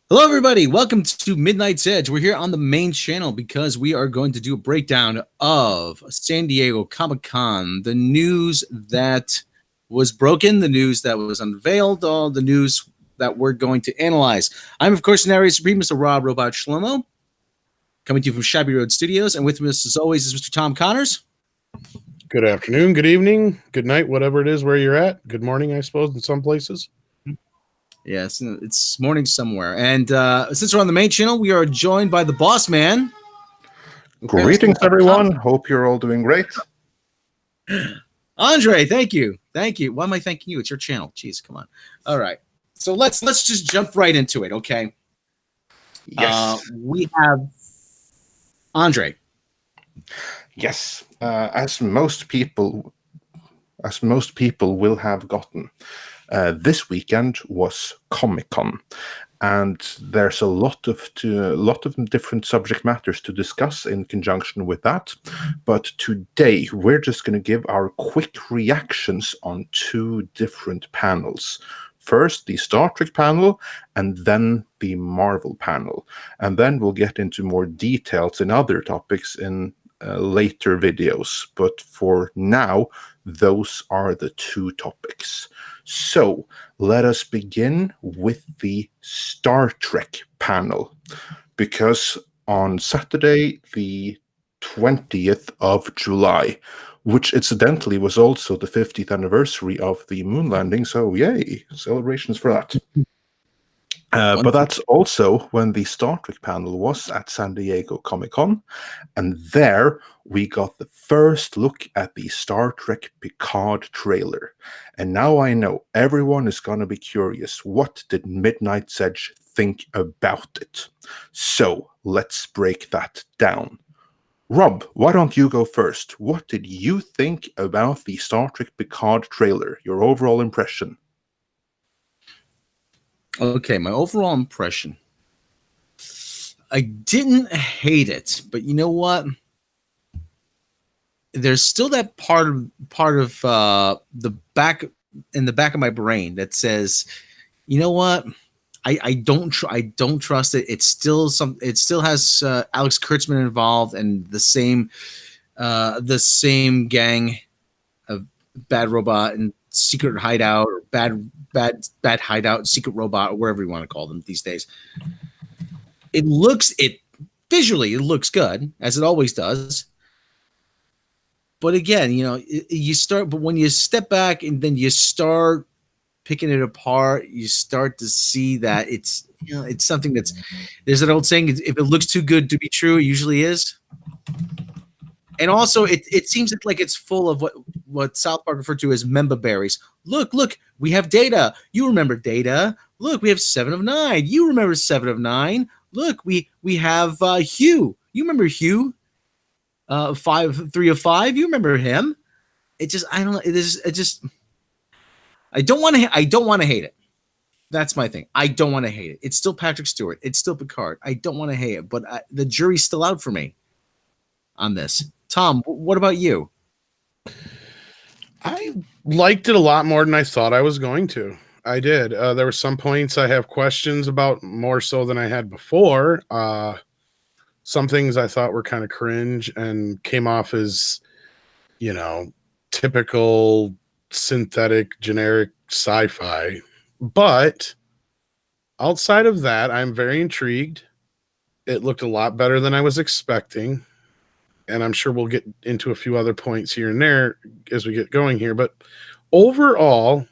Hello, everybody. Welcome to Midnight's Edge. We're here on the main channel because we are going to do a breakdown of San Diego Comic-Con, the news that was broken, the news that was unveiled, all the news that we're going to analyze. I'm, of course, Narrator Supreme, Mr. Rob Robot Shlomo, coming to you from Shabby Road Studios. And with us, as always, is Mr. Tom Connors. Good afternoon, good evening, good night, whatever it is where you're at. Good morning, I suppose, in some places. Yes, it's morning somewhere. And since we're on the main channel, we are joined by the boss man. Greetings, everyone. Hope you're all doing great. Andre, thank you. Thank you. Why am I thanking you? It's your channel. Jeez, come on. All right. So let's just jump right into it, okay? Yes. We have Andre. Yes. As most people will have gotten, this weekend was Comic-Con, and there's a lot of different subject matters to discuss in conjunction with that. But today we're just going to give our quick reactions on two different panels. First, the Star Trek panel, and then the Marvel panel. And then we'll get into more details in other topics in later videos. But for now, those are the two topics. So let us begin with the Star Trek panel, because on Saturday, the 20th of July, which incidentally was also the 50th anniversary of the moon landing, so yay, celebrations for that. But that's also when the Star Trek panel was at San Diego Comic-Con, and there we got the first look at the Star Trek Picard trailer. And now I know everyone is going to be curious, what did Midnight's Edge think about it? So let's break that down. Rob, why don't you go first? What did you think about the Star Trek Picard trailer? Your overall impression? Okay, my overall impression. I didn't hate it, but you know what? There's still that part of the back of my brain that says, you know what? I don't trust it. It still has Alex Kurtzman involved and the same gang of Bad Robot and Secret Hideout, or bad Hideout, Secret Robot, or wherever you want to call them these days. Visually it looks good, as it always does. But again, but when you step back and then you start picking it apart, you start to see that it's something there's an old saying, if it looks too good to be true, it usually is. And also, it seems like it's full of what South Park referred to as member berries. Look, we have Data. You remember Data. Look, we have 7 of 9. You remember 7 of 9. Look, we have Hugh. You remember Hugh? 3 of 5. You remember him? It just, I don't know. I don't want to hate it. That's my thing. I don't want to hate it. It's still Patrick Stewart. It's still Picard. I don't want to hate it, but the jury's still out for me on this. Tom, what about you? I liked it a lot more than I thought I was going to. I did. There were some points I have questions about more so than I had before. Some things I thought were kind of cringe and came off as, typical synthetic, generic sci-fi. But outside of that, I'm very intrigued. It looked a lot better than I was expecting. And I'm sure we'll get into a few other points here and there as we get going here. But overall,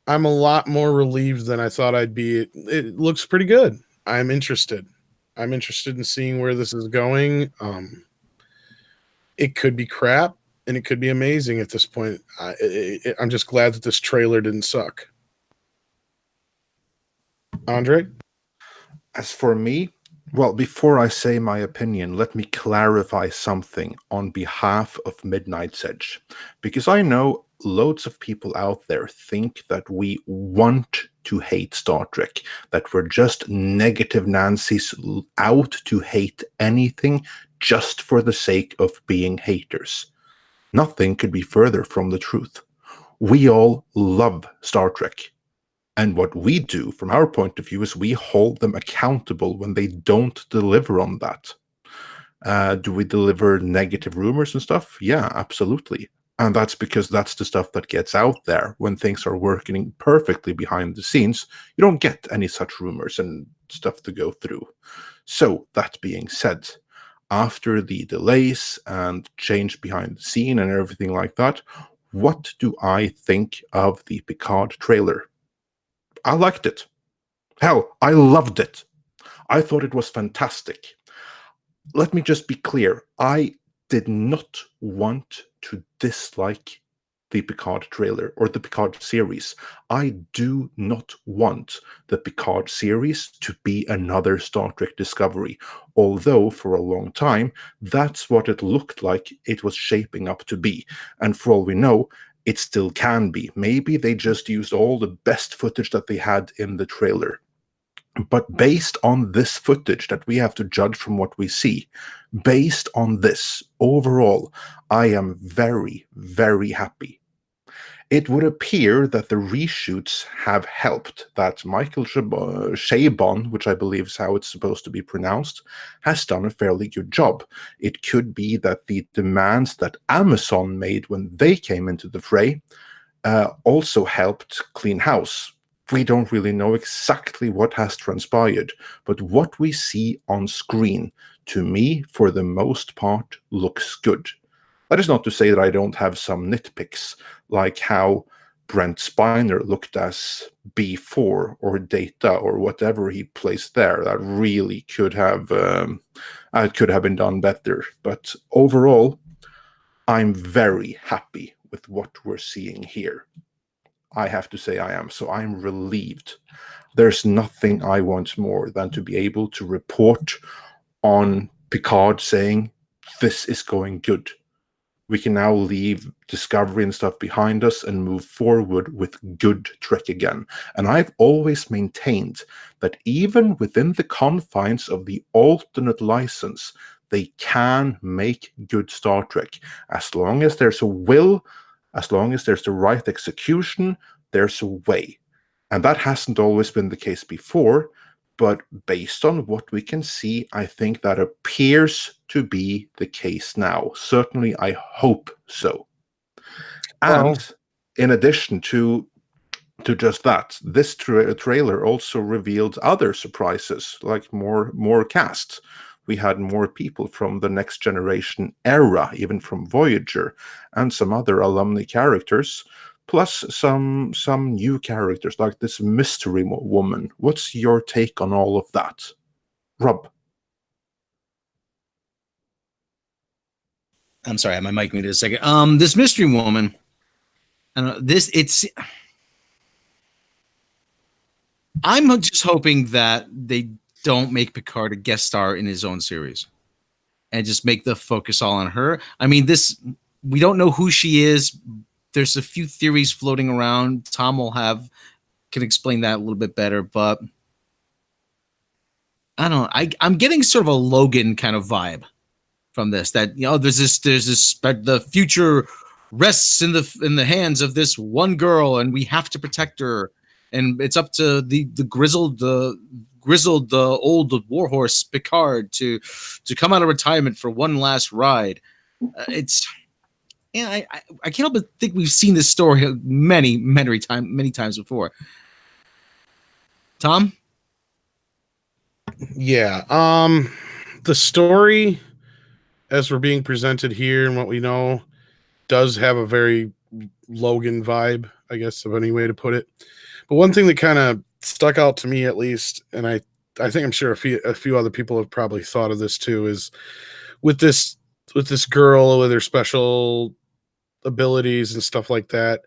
I'm a lot more relieved than I thought I'd be. It looks pretty good. I'm interested. I'm interested in seeing where this is going. It could be crap, and it could be amazing at this point. I'm just glad that this trailer didn't suck. Andre? As for me, well, before I say my opinion, let me clarify something on behalf of Midnight's Edge, because I know loads of people out there think that we want to hate Star Trek, that we're just negative Nancy's out to hate anything just for the sake of being haters. Nothing could be further from the truth. We all love Star Trek. And what we do from our point of view is we hold them accountable when they don't deliver on that. Do we deliver negative rumors and stuff? Yeah, absolutely. And that's because that's the stuff that gets out there when things are working perfectly behind the scenes. You don't get any such rumors and stuff to go through. So, that being said, after the delays and change behind the scene and everything like that, what do I think of the Picard trailer? I liked it. Hell, I loved it. I thought it was fantastic. Let me just be clear. I did not want to dislike the Picard trailer or the Picard series. I do not want the Picard series to be another Star Trek Discovery, although for a long time that's what it looked like it was shaping up to be. And for all we know, it still can be. Maybe they just used all the best footage that they had in the trailer. But based on this footage that we have to judge from what we see, based on this, overall, I am very, very happy. It would appear that the reshoots have helped, that Michael Chabon, which I believe is how it's supposed to be pronounced, has done a fairly good job. It could be that the demands that Amazon made when they came into the fray also helped clean house. We don't really know exactly what has transpired, but what we see on screen, to me, for the most part, looks good. That is not to say that I don't have some nitpicks, like how Brent Spiner looked as B4 or Data or whatever he placed there. That really could have been done better. But overall, I'm very happy with what we're seeing here. I have to say I am. So I'm relieved. There's nothing I want more than to be able to report on Picard saying, this is going good. We can now leave Discovery and stuff behind us and move forward with good Trek again. And I've always maintained that even within the confines of the alternate license, they can make good Star Trek. As long as there's a will, as long as there's the right execution, there's a way. And that hasn't always been the case before, but based on what we can see, I think that appears to be the case now. Certainly, I hope so. And in addition to just that, this trailer also revealed other surprises, like more cast. We had more people from the Next Generation era, even from Voyager, and some other alumni characters, plus some new characters, like this mystery woman. What's your take on all of that, Rob? I'm sorry, I had my mic muted a second. This mystery woman, I'm just hoping that they don't make Picard a guest star in his own series and just make the focus all on her. I mean, we don't know who she is. There's a few theories floating around. Tom can explain that a little bit better, but I don't know. I'm getting sort of a Logan kind of vibe from this, that, there's this the future rests in the hands of this one girl and we have to protect her, and it's up to the grizzled old warhorse Picard to come out of retirement for one last ride. I can't help but think we've seen this story many times before. Tom? Yeah. The story, as we're being presented here and what we know, does have a very Logan vibe, I guess, of any way to put it. But one thing that kind of stuck out to me, at least, and I think I'm sure a few other people have probably thought of this too, is with this girl with her special abilities and stuff like that.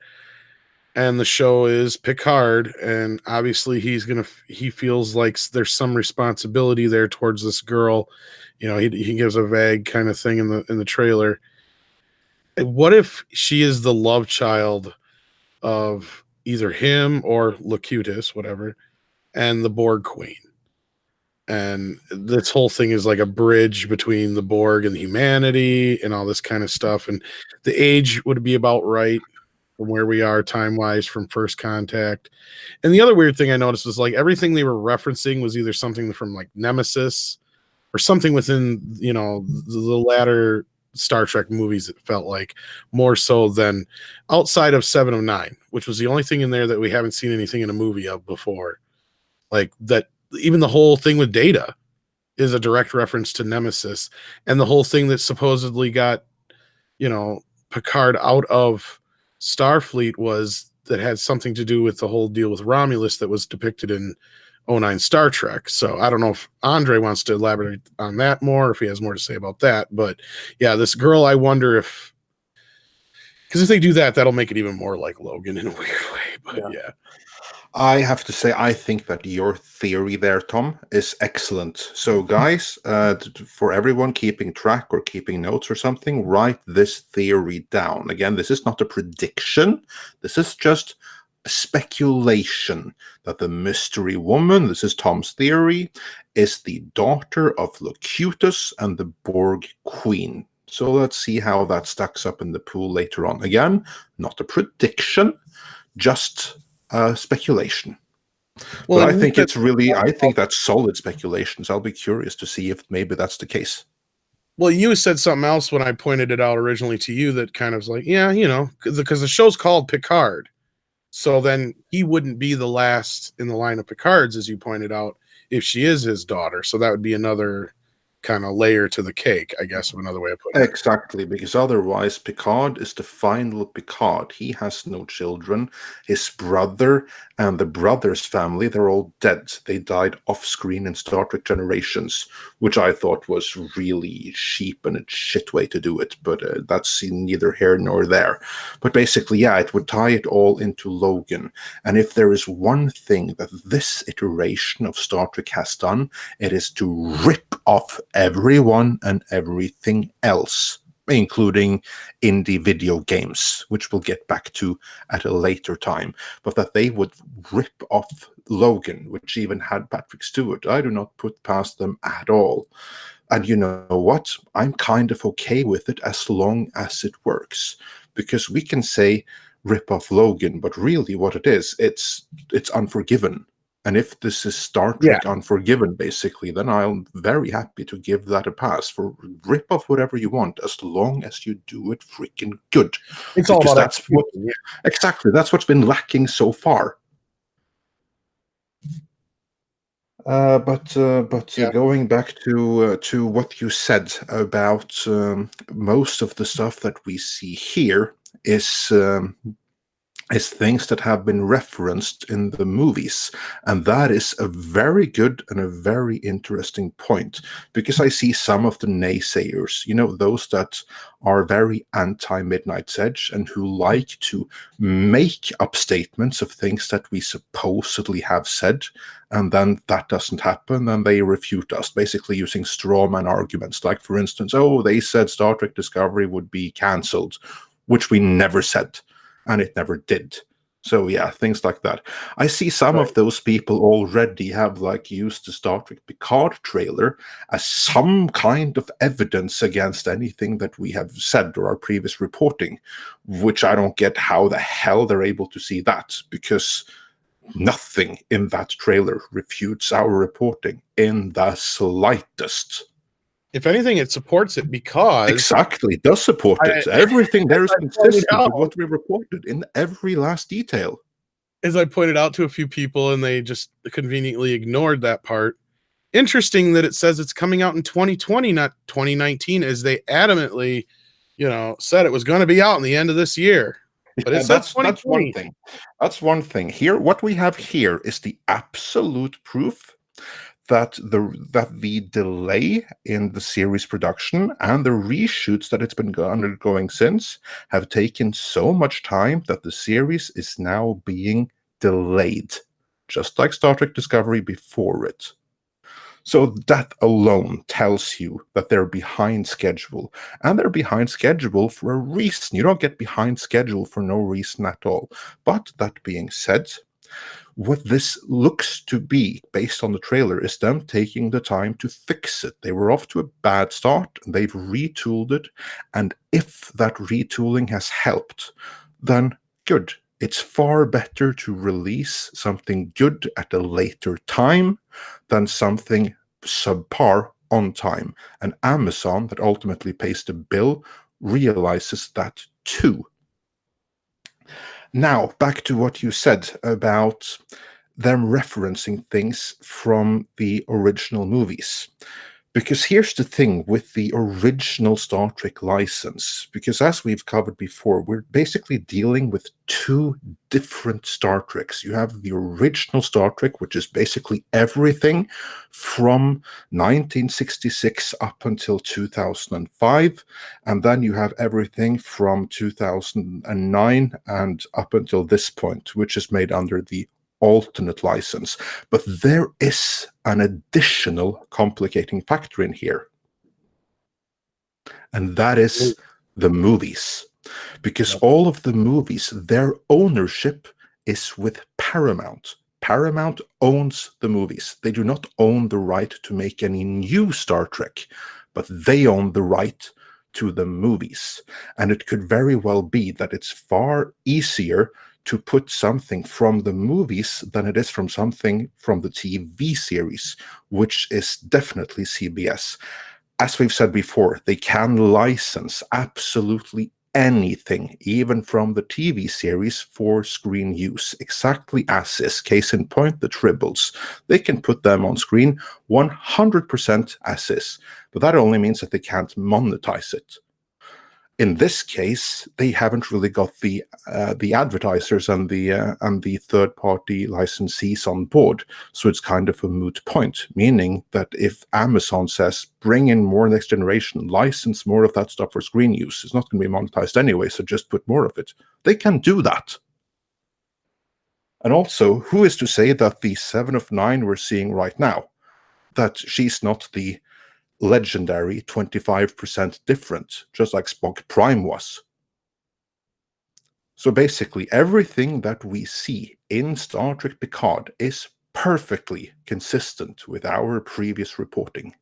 And the show is Picard, and obviously he feels like there's some responsibility there towards this girl. He gives a vague kind of thing in the trailer. What if she is the love child of either him or Locutus, whatever, and the Borg Queen? And this whole thing is like a bridge between the Borg and humanity and all this kind of stuff. And the age would be about right. from where we are time-wise from First Contact. And the other weird thing I noticed was like everything they were referencing was either something from like Nemesis or something within, the latter Star Trek movies. It felt like more so than outside of 709, which was the only thing in there that we haven't seen anything in a movie of before. Like that, even the whole thing with Data is a direct reference to Nemesis, and the whole thing that supposedly got, Picard out of Starfleet that had something to do with the whole deal with Romulus that was depicted in 09 Star Trek. So I don't know if Andre wants to elaborate on that more, if he has more to say about that. But yeah, this girl, I wonder because if they do that, that'll make it even more like Logan in a weird way. But yeah. I have to say, I think that your theory there, Tom, is excellent. So, guys, for everyone keeping track or keeping notes or something, write this theory down. Again, this is not a prediction. This is just a speculation that the mystery woman, this is Tom's theory, is the daughter of Locutus and the Borg Queen. So let's see how that stacks up in the pool later on. Again, not a prediction, just speculation. Well, but I think that's solid speculation. So I'll be curious to see if maybe that's the case. Well, you said something else when I pointed it out originally to you that kind of was like, yeah, because the show's called Picard. So then he wouldn't be the last in the line of Picards, as you pointed out, if she is his daughter. So that would be another kind of layer to the cake, I guess, another way of putting it. Exactly, because otherwise Picard is the final Picard. He has no children. His brother and the brother's family, they're all dead. They died off screen in Star Trek Generations, which I thought was really cheap and a shit way to do it, but that's neither here nor there. But basically, yeah, it would tie it all into Logan. And if there is one thing that this iteration of Star Trek has done, it is to rip off everyone and everything else, including indie video games, which we'll get back to at a later time. But that they would rip off Logan, which even had Patrick Stewart, I do not put past them at all. And you know what? I'm kind of okay with it as long as it works, because we can say rip off Logan, but really what it is, it's Unforgiven. And if this is Star Trek Unforgiven, basically, then I'm very happy to give that a pass. For rip off whatever you want, as long as you do it freaking good. It's all about exactly. That's what's been lacking so far. But going back to what you said about most of the stuff that we see here is things that have been referenced in the movies. And that is a very good and a very interesting point, because I see some of the naysayers, those that are very anti-Midnight's Edge and who like to make up statements of things that we supposedly have said, and then that doesn't happen, and they refute us, basically using straw man arguments. Like, for instance, they said Star Trek Discovery would be cancelled, which we never said. And it never did. So yeah, things like that. I see some of those people already have used the Star Trek Picard trailer as some kind of evidence against anything that we have said or our previous reporting, which I don't get how the hell they're able to see that, because nothing in that trailer refutes our reporting in the slightest. If anything, it supports it, because exactly, it does support it. Everything there is consistent with what we reported in every last detail. As I pointed out to a few people, and they just conveniently ignored that part. Interesting that it says it's coming out in 2020, not 2019, as they adamantly, said it was going to be out in the end of this year. But that's one thing. That's one thing. Here, what we have here is the absolute proof that the delay in the series production and the reshoots that it's been undergoing since have taken so much time that the series is now being delayed, just like Star Trek Discovery before it. So that alone tells you that they're behind schedule, and they're behind schedule for a reason. You don't get behind schedule for no reason at all. But that being said, what this looks to be, based on the trailer, is them taking the time to fix it. They were off to a bad start, they've retooled it, and if that retooling has helped, then good. It's far better to release something good at a later time than something subpar on time. And Amazon, that ultimately pays the bill, realizes that too. Now, back to what you said about them referencing things from the original movies. Because here's the thing with the original Star Trek license, because as we've covered before, we're basically dealing with two different Star Treks. You have the original Star Trek, which is basically everything from 1966 up until 2005, and then you have everything from 2009 and up until this point, which is made under the alternate license. But there is an additional complicating factor in here, and that is the movies. Because all of the movies, their ownership is with Paramount. Paramount owns the movies. They do not own the right to make any new Star Trek, but they own the right to the movies. And it could very well be that it's far easier to put something from the movies than it is from something from the TV series, which is definitely CBS. As we've said before, they can license absolutely anything, even from the TV series, for screen use, exactly as is. Case in point, the Tribbles. They can put them on screen 100% as is, but that only means that they can't monetize it. In this case, they haven't really got the advertisers and the third-party licensees on board, so it's kind of a moot point. Meaning that if Amazon says bring in more Next Generation, license more of that stuff for screen use, it's not going to be monetized anyway, so just put more of it. They can do that. And also, who is to say that the 7 of 9 we're seeing right now, that she's not the legendary 25% different, just like Spock Prime was. So basically, everything that we see in Star Trek Picard is perfectly consistent with our previous reporting.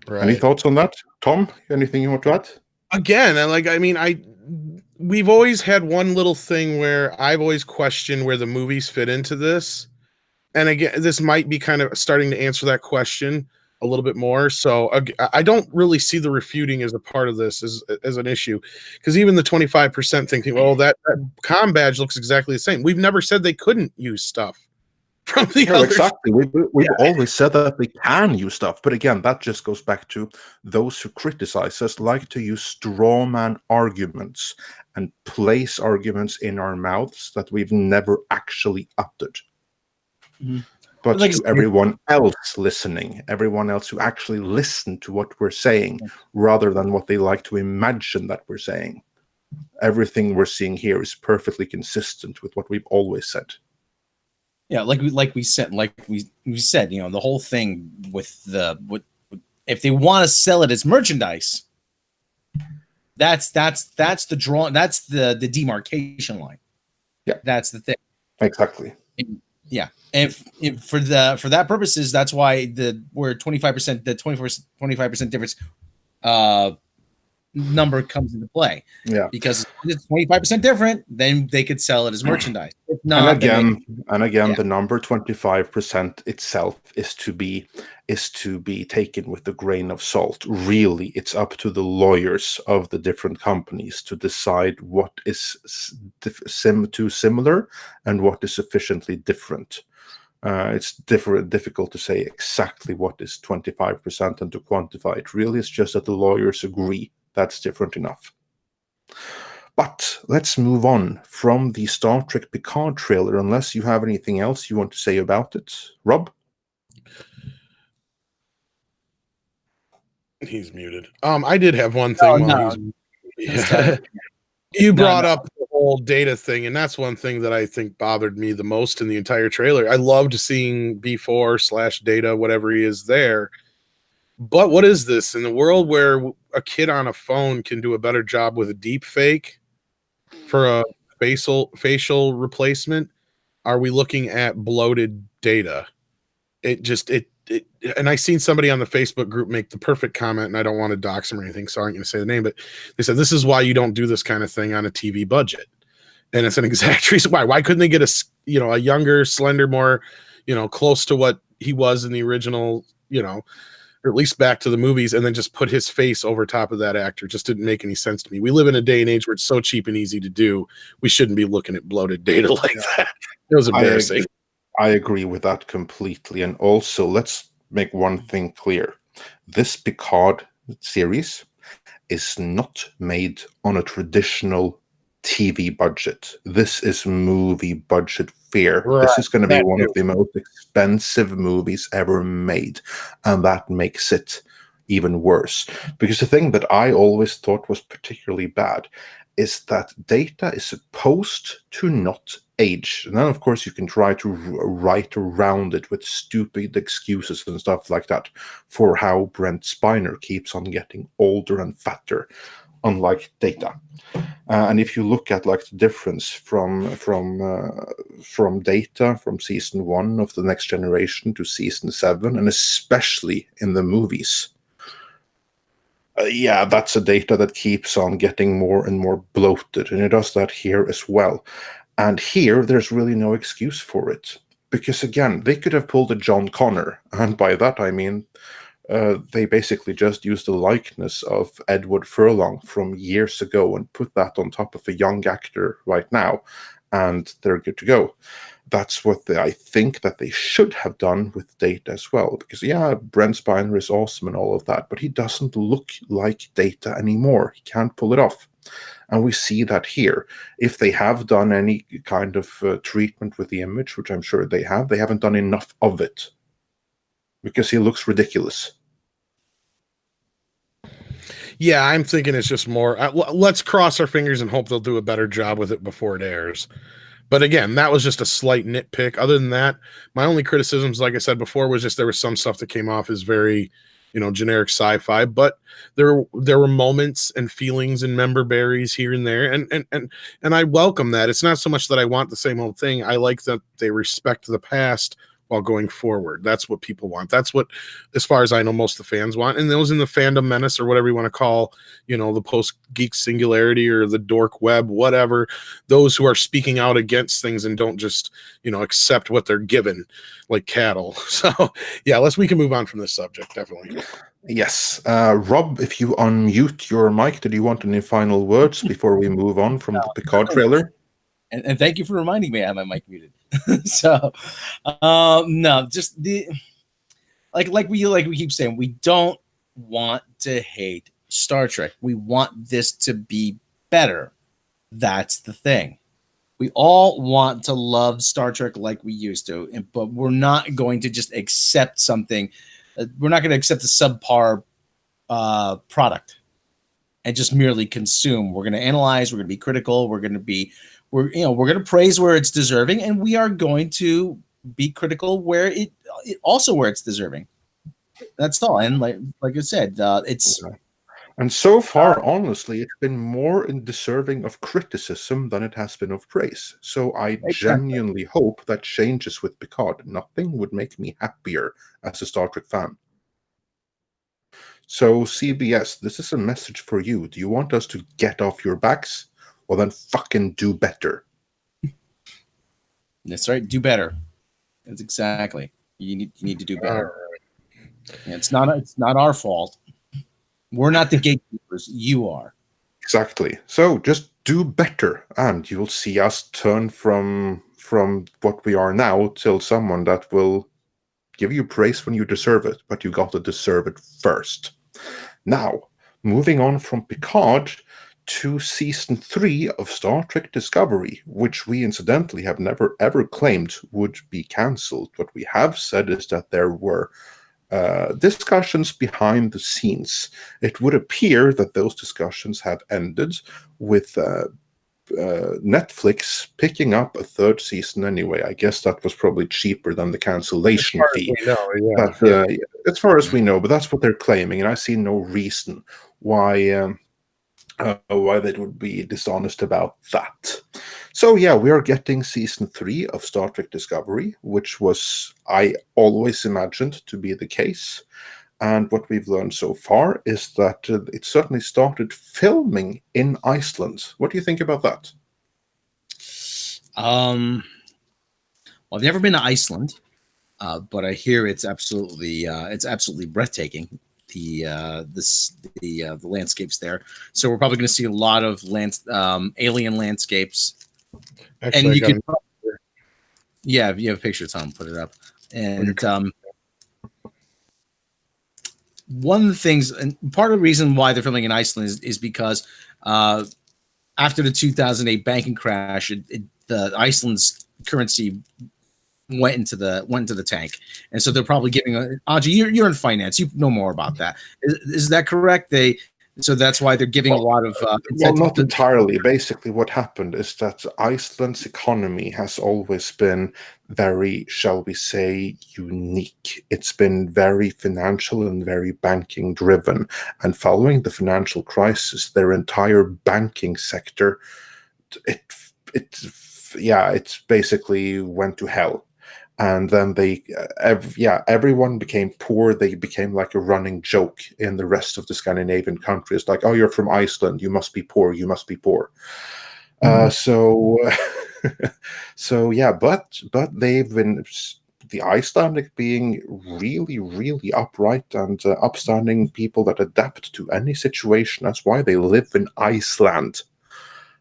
Right. Any thoughts on that? Tom, anything you want to add? Again, we've always had one little thing where I've always questioned where the movies fit into this. And again, this might be kind of starting to answer that question a little bit more. So I don't really see the refuting as a part of this as an issue, because even the 25% thinking, oh, that comm badge looks exactly the same. We've never said they couldn't use stuff from the other. Exactly. We've always said that they can use stuff. But again, that just goes back to those who criticize us like to use straw man arguments and place arguments in our mouths that we've never actually uttered. Mm-hmm. But to everyone else listening, everyone else who actually listened to what we're saying, rather than what they like to imagine that we're saying, everything we're seeing here is perfectly consistent with what we've always said. Yeah, like we said, the whole thing with if they want to sell it as merchandise, that's the draw, that's the demarcation line. Yeah, that's the thing. Exactly. Yeah, if for that purposes, that's why where 25%, the 25% difference number comes into play. Yeah, because if it's 25% different, then they could sell it as merchandise. If not, and again, the number 25% itself is to be taken with a grain of salt. Really, it's up to the lawyers of the different companies to decide what is too similar and what is sufficiently different. It's difficult to say exactly what is 25% and to quantify it. Really, it's just that the lawyers agree that's different enough. But let's move on from the Star Trek Picard trailer, unless you have anything else you want to say about it. Rob? He's muted. I did have one thing. You brought up the whole data thing, and that's one thing that I think bothered me the most in the entire trailer. I loved seeing B4/Data, whatever he is there. But what is this? In the world where a kid on a phone can do a better job with a deep fake for a facial replacement, are we looking at bloated data? It and I seen somebody on the Facebook group make the perfect comment, and I don't want to dox them or anything, so I aren't going to say the name, but they said, this is why you don't do this kind of thing on a TV budget. And it's an exact reason why. Why couldn't they get a younger, slender, more, close to what he was in the original, or at least back to the movies, and then just put his face over top of that actor? Just didn't make any sense to me. We live in a day and age where it's so cheap and easy to do. We shouldn't be looking at bloated data like that. It was embarrassing. I agree with that completely. And also, let's make one thing clear. This Picard series is not made on a traditional TV budget. This is movie budget fare. Right. This is going to be one of the most expensive movies ever made. And that makes it even worse. Because the thing that I always thought was particularly bad is that Data is supposed to not age. And then, of course, you can try to write around it with stupid excuses and stuff like that for how Brent Spiner keeps on getting older and fatter, unlike Data. And if you look at the difference from Data from season 1 of The Next Generation to season 7, and especially in the movies, that's a Data that keeps on getting more and more bloated, and it does that here as well. And here, there's really no excuse for it. Because, again, they could have pulled a John Connor, and by that I mean they basically just used the likeness of Edward Furlong from years ago and put that on top of a young actor right now, and they're good to go. That's what I think that they should have done with Data as well. Because, Brent Spiner is awesome and all of that, but he doesn't look like Data anymore. He can't pull it off. And we see that here. If they have done any kind of treatment with the image, which I'm sure they haven't done enough of it. Because he looks ridiculous. Yeah, I'm thinking it's just more, let's cross our fingers and hope they'll do a better job with it before it airs. But again, that was just a slight nitpick. Other than that, my only criticisms, like I said before, was just there was some stuff that came off as very, generic sci-fi. But there were moments and feelings and member berries here and there, and I welcome that. It's not so much that I want the same old thing. I like that they respect the past while going forward. That's what people want. That's what, as far as I know, most of the fans want. And those in the fandom menace, or whatever you want to call, the post-geek singularity or the dork web, whatever, those who are speaking out against things and don't just, accept what they're given like cattle. So, we can move on from this subject, definitely. Yes. Rob, if you unmute your mic, did you want any final words before we move on from the Picard trailer? And thank you for reminding me I have my mic muted. So, no, just like we keep saying, we don't want to hate Star Trek. We want this to be better. That's the thing. We all want to love Star Trek like we used to, but we're not going to just accept something. We're not going to accept a subpar product and just merely consume. We're going to analyze. We're going to be critical. We're going to praise where it's deserving, and we are going to be critical where it's deserving. That's all. And like I said, it's. And so far, honestly, it's been more deserving of criticism than it has been of praise. So I genuinely hope that changes with Picard. Nothing would make me happier as a Star Trek fan. So CBS, this is a message for you. Do you want us to get off your backs? Well, then fucking do better. That's right. Do better. That's exactly. You need to do better. It's not our fault. We're not the gatekeepers. You are. Exactly. So just do better, and you'll see us turn from what we are now till someone that will give you praise when you deserve it, but you got to deserve it first. Now, moving on from Picard to season 3 of Star Trek Discovery, which we incidentally have never ever claimed would be cancelled. What we have said is that there were discussions behind the scenes. It would appear that those discussions have ended with Netflix picking up a 3rd season anyway. I guess that was probably cheaper than the cancellation fee. As far as we know, but that's what they're claiming, and I see no reason why why they would be dishonest about that. So yeah, we are getting season 3 of Star Trek Discovery, which was I always imagined to be the case. And what we've learned so far is that it certainly started filming in Iceland. What do you think about that? Well, I've never been to Iceland, but I hear it's absolutely breathtaking. The landscapes there. So we're probably going to see a lot of alien landscapes. Actually, And you I got could, yeah, if you have a picture, Tom, put it up. And one of the things, and part of the reason why they're filming in Iceland is because after the 2008 banking crash, the Iceland's currency went into the tank, and so they're probably giving Audrey, you're in finance, you know more about that. Is that correct? So that's why they're giving a lot of well, not entirely. Basically, what happened is that Iceland's economy has always been very, shall we say, unique. It's been very financial and very banking driven. And following the financial crisis, their entire banking sector, it's basically went to hell. And then everyone became poor. They became like a running joke in the rest of the Scandinavian countries. Like, oh, you're from Iceland, you must be poor. You must be poor. So yeah, but they've been, the Icelandic being really, really upright and upstanding people that adapt to any situation. That's why they live in Iceland.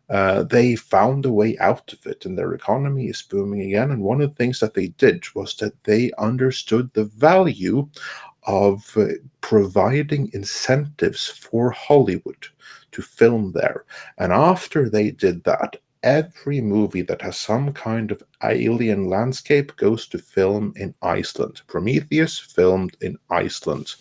They found a way out of it, and their economy is booming again. And one of the things that they did was that they understood the value of providing incentives for Hollywood to film there. And after they did that, every movie that has some kind of alien landscape goes to film in Iceland. Prometheus filmed in Iceland.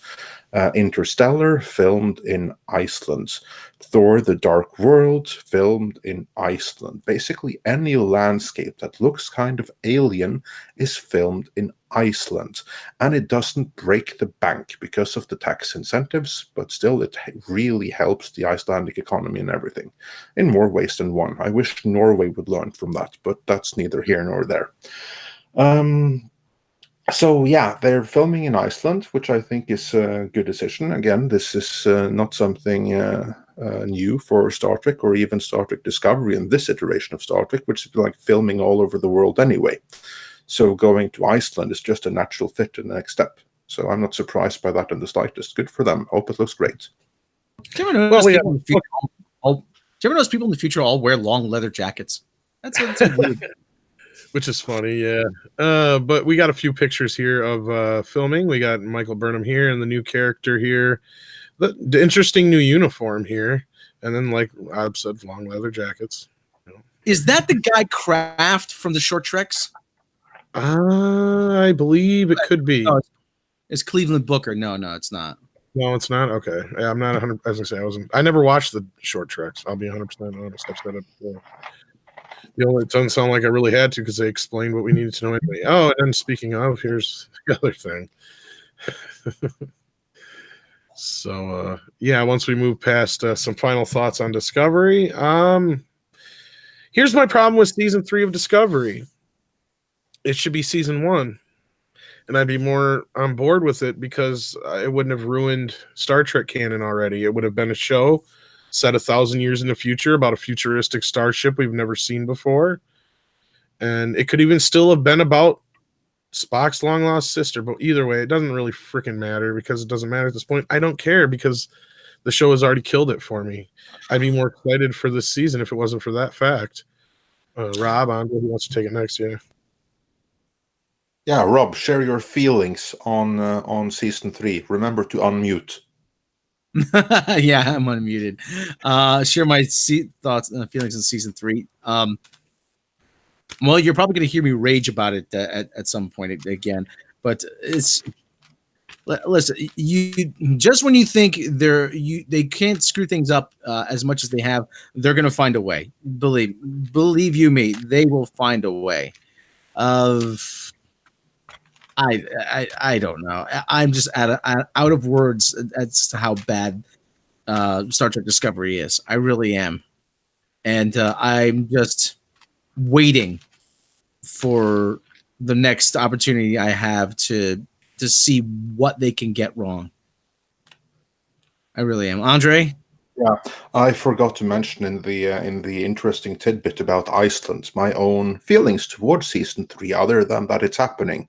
Interstellar filmed in Iceland. Thor: The Dark World filmed in Iceland. Basically, any landscape that looks kind of alien is filmed in Iceland. And it doesn't break the bank because of the tax incentives, but still it really helps the Icelandic economy and everything in more ways than one. I wish Norway would learn from that, but that's neither here nor there. So yeah, they're filming in Iceland, which I think is a good decision. Again, this is not something new for Star Trek or even Star Trek Discovery in this iteration of Star Trek, which is like filming all over the world anyway. So going to Iceland is just a natural fit in the next step. So I'm not surprised by that in the slightest. Good for them. Hope it looks great. Do you ever notice people in the future all wear long leather jackets? That's weird. Which is funny, yeah. But we got a few pictures here of filming. We got Michael Burnham here and the new character here. The interesting new uniform here. And then, like I said, long leather jackets. Is that the guy Kraft from the Short Treks? I believe it could be. No, it's Cleveland Booker. No, it's not. No, it's not? Okay. Yeah, I'm not 100. As I say, I never watched the Short Treks. I'll be 100% honest. I've said it before. It doesn't sound like I really had to because they explained what we needed to know anyway. Oh, and then speaking of, here's the other thing. So, yeah, once we move past some final thoughts on Discovery, here's my problem with season 3 of Discovery. It should be season 1, and I'd be more on board with it because it wouldn't have ruined Star Trek canon already. It would have been a show set 1,000 years in the future about a futuristic starship we've never seen before. And it could even still have been about Spock's long lost sister. But either way, it doesn't really freaking matter because it doesn't matter at this point. I don't care because the show has already killed it for me. I'd be more excited for this season if it wasn't for that fact. Rob, Andre, who wants to take it next? Yeah. Yeah, Rob, share your feelings on season 3. Remember to unmute. Yeah, I'm unmuted. Share my thoughts and feelings on season 3. Well, you're probably going to hear me rage about it at some point again, but listen. You just when you think they can't screw things up as much as they have, they're going to find a way. Believe you me, they will find a way. I don't know. I'm just out of words as to how bad Star Trek Discovery is. I really am, and I'm just waiting for the next opportunity I have to see what they can get wrong. I really am. Andre? Yeah, I forgot to mention in the interesting tidbit about Iceland my own feelings towards season 3. Other than that, it's happening.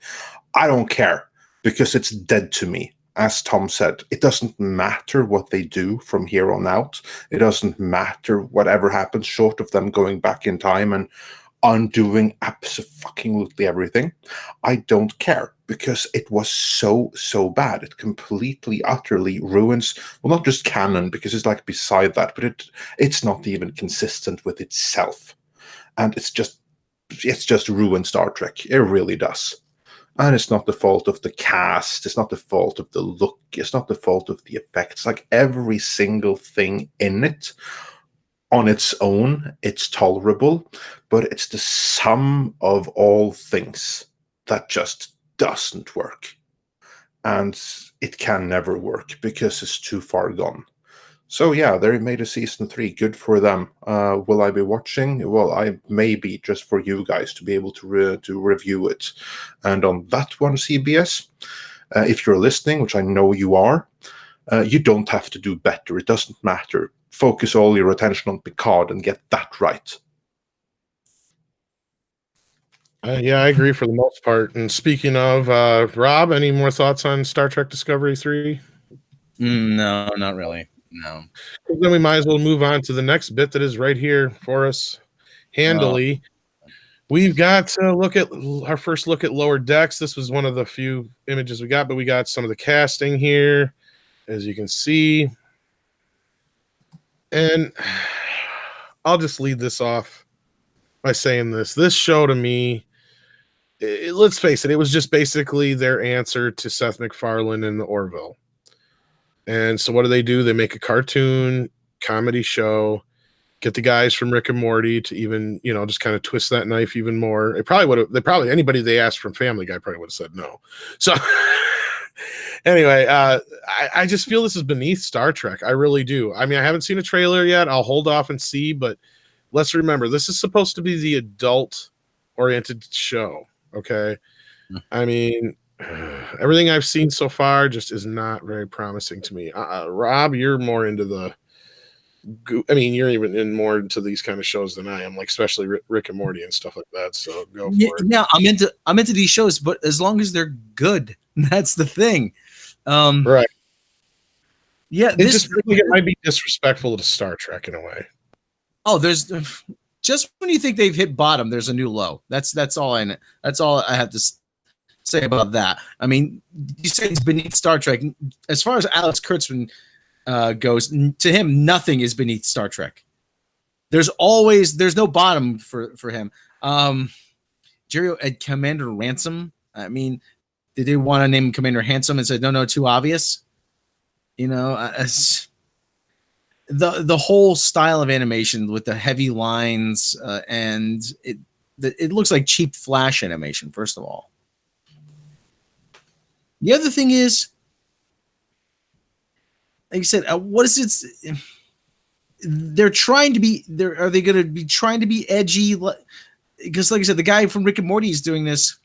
I don't care because it's dead to me. As Tom said, it doesn't matter what they do from here on out. It doesn't matter whatever happens, short of them going back in time and undoing absolutely everything. I don't care because it was so bad. It completely, utterly ruins, well, not just canon, because it's like beside that, but it's not even consistent with itself. And it's just ruined Star Trek. It really does. And it's not the fault of the cast. It's not the fault of the look. It's not the fault of the effects. Like every single thing in it, on its own, it's tolerable. But it's the sum of all things that just doesn't work. And it can never work because it's too far gone. So yeah, they made a season 3. Good for them. Will I be watching? Well, I maybe just for you guys to be able to review it. And on that one, CBS, if you're listening, which I know you are, you don't have to do better. It doesn't matter. Focus all your attention on Picard and get that right. Yeah, I agree for the most part. And speaking of, Rob, any more thoughts on Star Trek Discovery 3? No, not really. No. Then we might as well move on to the next bit that is right here for us handily. We've got to look at our first look at Lower Decks. This was one of the few images we got, but we got some of the casting here, as you can see. And I'll just lead this off by saying this. This show to me, let's face it, it was just basically their answer to Seth MacFarlane and the Orville. And so what do? They make a cartoon comedy show, get the guys from Rick and Morty to even, just kind of twist that knife even more. It probably would have, anybody they asked from Family Guy probably would have said no. So anyway, I just feel this is beneath Star Trek. I really do. I mean, I haven't seen a trailer yet. I'll hold off and see, but let's remember, this is supposed to be the adult-oriented show, okay? I mean, everything I've seen so far just is not very promising to me. Rob, you're more into you're even more into these kind of shows than I am, like especially Rick and Morty and stuff like that. So go for it. Yeah, I'm into these shows, but as long as they're good, that's the thing. Right. Yeah, it might be disrespectful to Star Trek in a way. Oh, there's just when you think they've hit bottom, there's a new low. That's all I have to say about that. I mean, you say it's beneath Star Trek. As far as Alex Kurtzman goes, to him, nothing is beneath Star Trek. There's no bottom for him. Jerry at Commander Ransom. I mean, did they want to name Commander Handsome and said no, too obvious? The whole style of animation with the heavy lines and it looks like cheap Flash animation. First of all. The other thing is, like I said, what is it? They're trying to be. Are they going to be trying to be edgy? Because, like I said, the guy from Rick and Morty is doing this.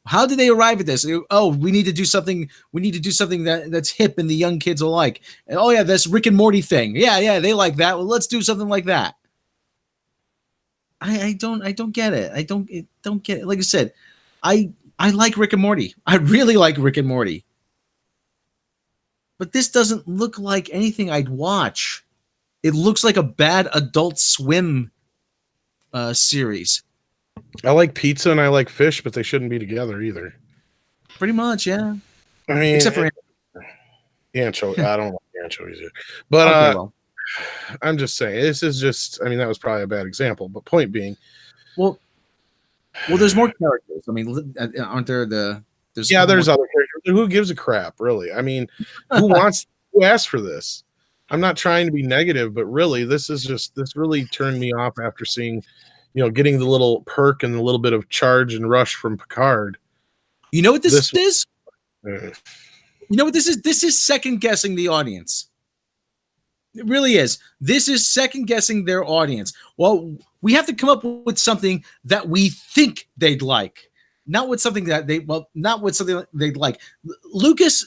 How did they arrive at this? Oh, we need to do something. We need to do something that's hip and the young kids will like. And oh yeah, this Rick and Morty thing. Yeah, they like that. Well, let's do something like that. I don't get it. I don't get it. Like I said, I like Rick and Morty. I really like Rick and Morty. But this doesn't look like anything I'd watch. It looks like a bad Adult Swim series. I like pizza and I like fish, but they shouldn't be together either. Pretty much, yeah. I mean, except for anchovy. I don't like anchovies either. But okay, well. I'm just saying, this is just, I mean, that was probably a bad example, but point being. Well, there's more characters. I mean, aren't there there's other characters. Who gives a crap, really? I mean, who asked for this? I'm not trying to be negative, but really, this really turned me off after seeing, getting the little perk and the little bit of charge and rush from Picard. You know what this is? You know what this is? This is second guessing the audience. It really is. This is second guessing their audience. Well, we have to come up with something that we think they'd like, not with something that not with something they'd like.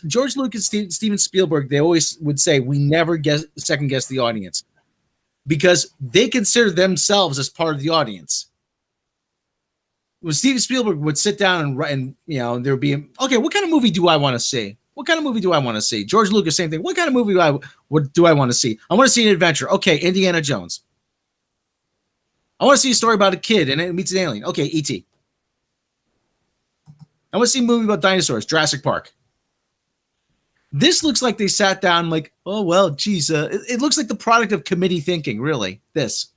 George Lucas, Steven Spielberg, they always would say we never second guess the audience because they consider themselves as part of the audience. When Steven Spielberg would sit down and write, and there would be, okay, what kind of movie do I want to see? What kind of movie do I want to see? George Lucas, same thing. What kind of movie do I want to see? I want to see an adventure. Okay, Indiana Jones. I want to see a story about a kid and it meets an alien. Okay, E.T. I want to see a movie about dinosaurs. Jurassic Park. This looks like they sat down like, oh, well, geez. It looks like the product of committee thinking, really. This.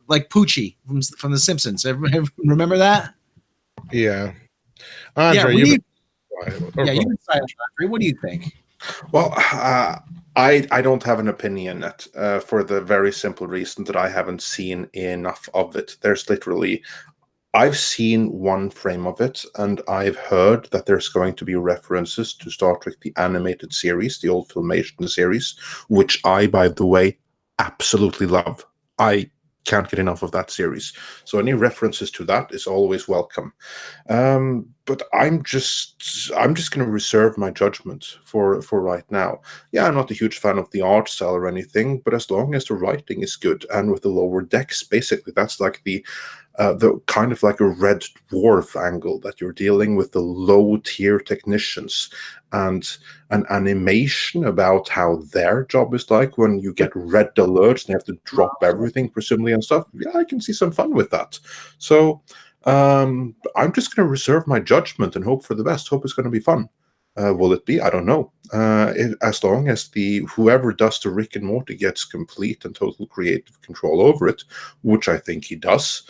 Like Poochie from The Simpsons. Remember that? Yeah. Andre, you can silent, Andre. What do you think? Well, I don't have an opinion yet for the very simple reason that I haven't seen enough of it. There's literally, I've seen one frame of it, and I've heard that there's going to be references to Star Trek, the animated series, the old Filmation series, which I, by the way, absolutely love. I can't get enough of that series. So any references to that is always welcome. But I'm just going to reserve my judgment for right now. Yeah, I'm not a huge fan of the art style or anything, but as long as the writing is good and with the lower decks, basically that's like the kind of like a Red Dwarf angle that you're dealing with the low tier technicians and an animation about how their job is like when you get red alerts and you have to drop everything presumably and stuff. Yeah, I can see some fun with that. So I'm just going to reserve my judgment and hope for the best. Hope it's going to be fun. Will it be? I don't know. As long as whoever does the Rick and Morty gets complete and total creative control over it, which I think he does,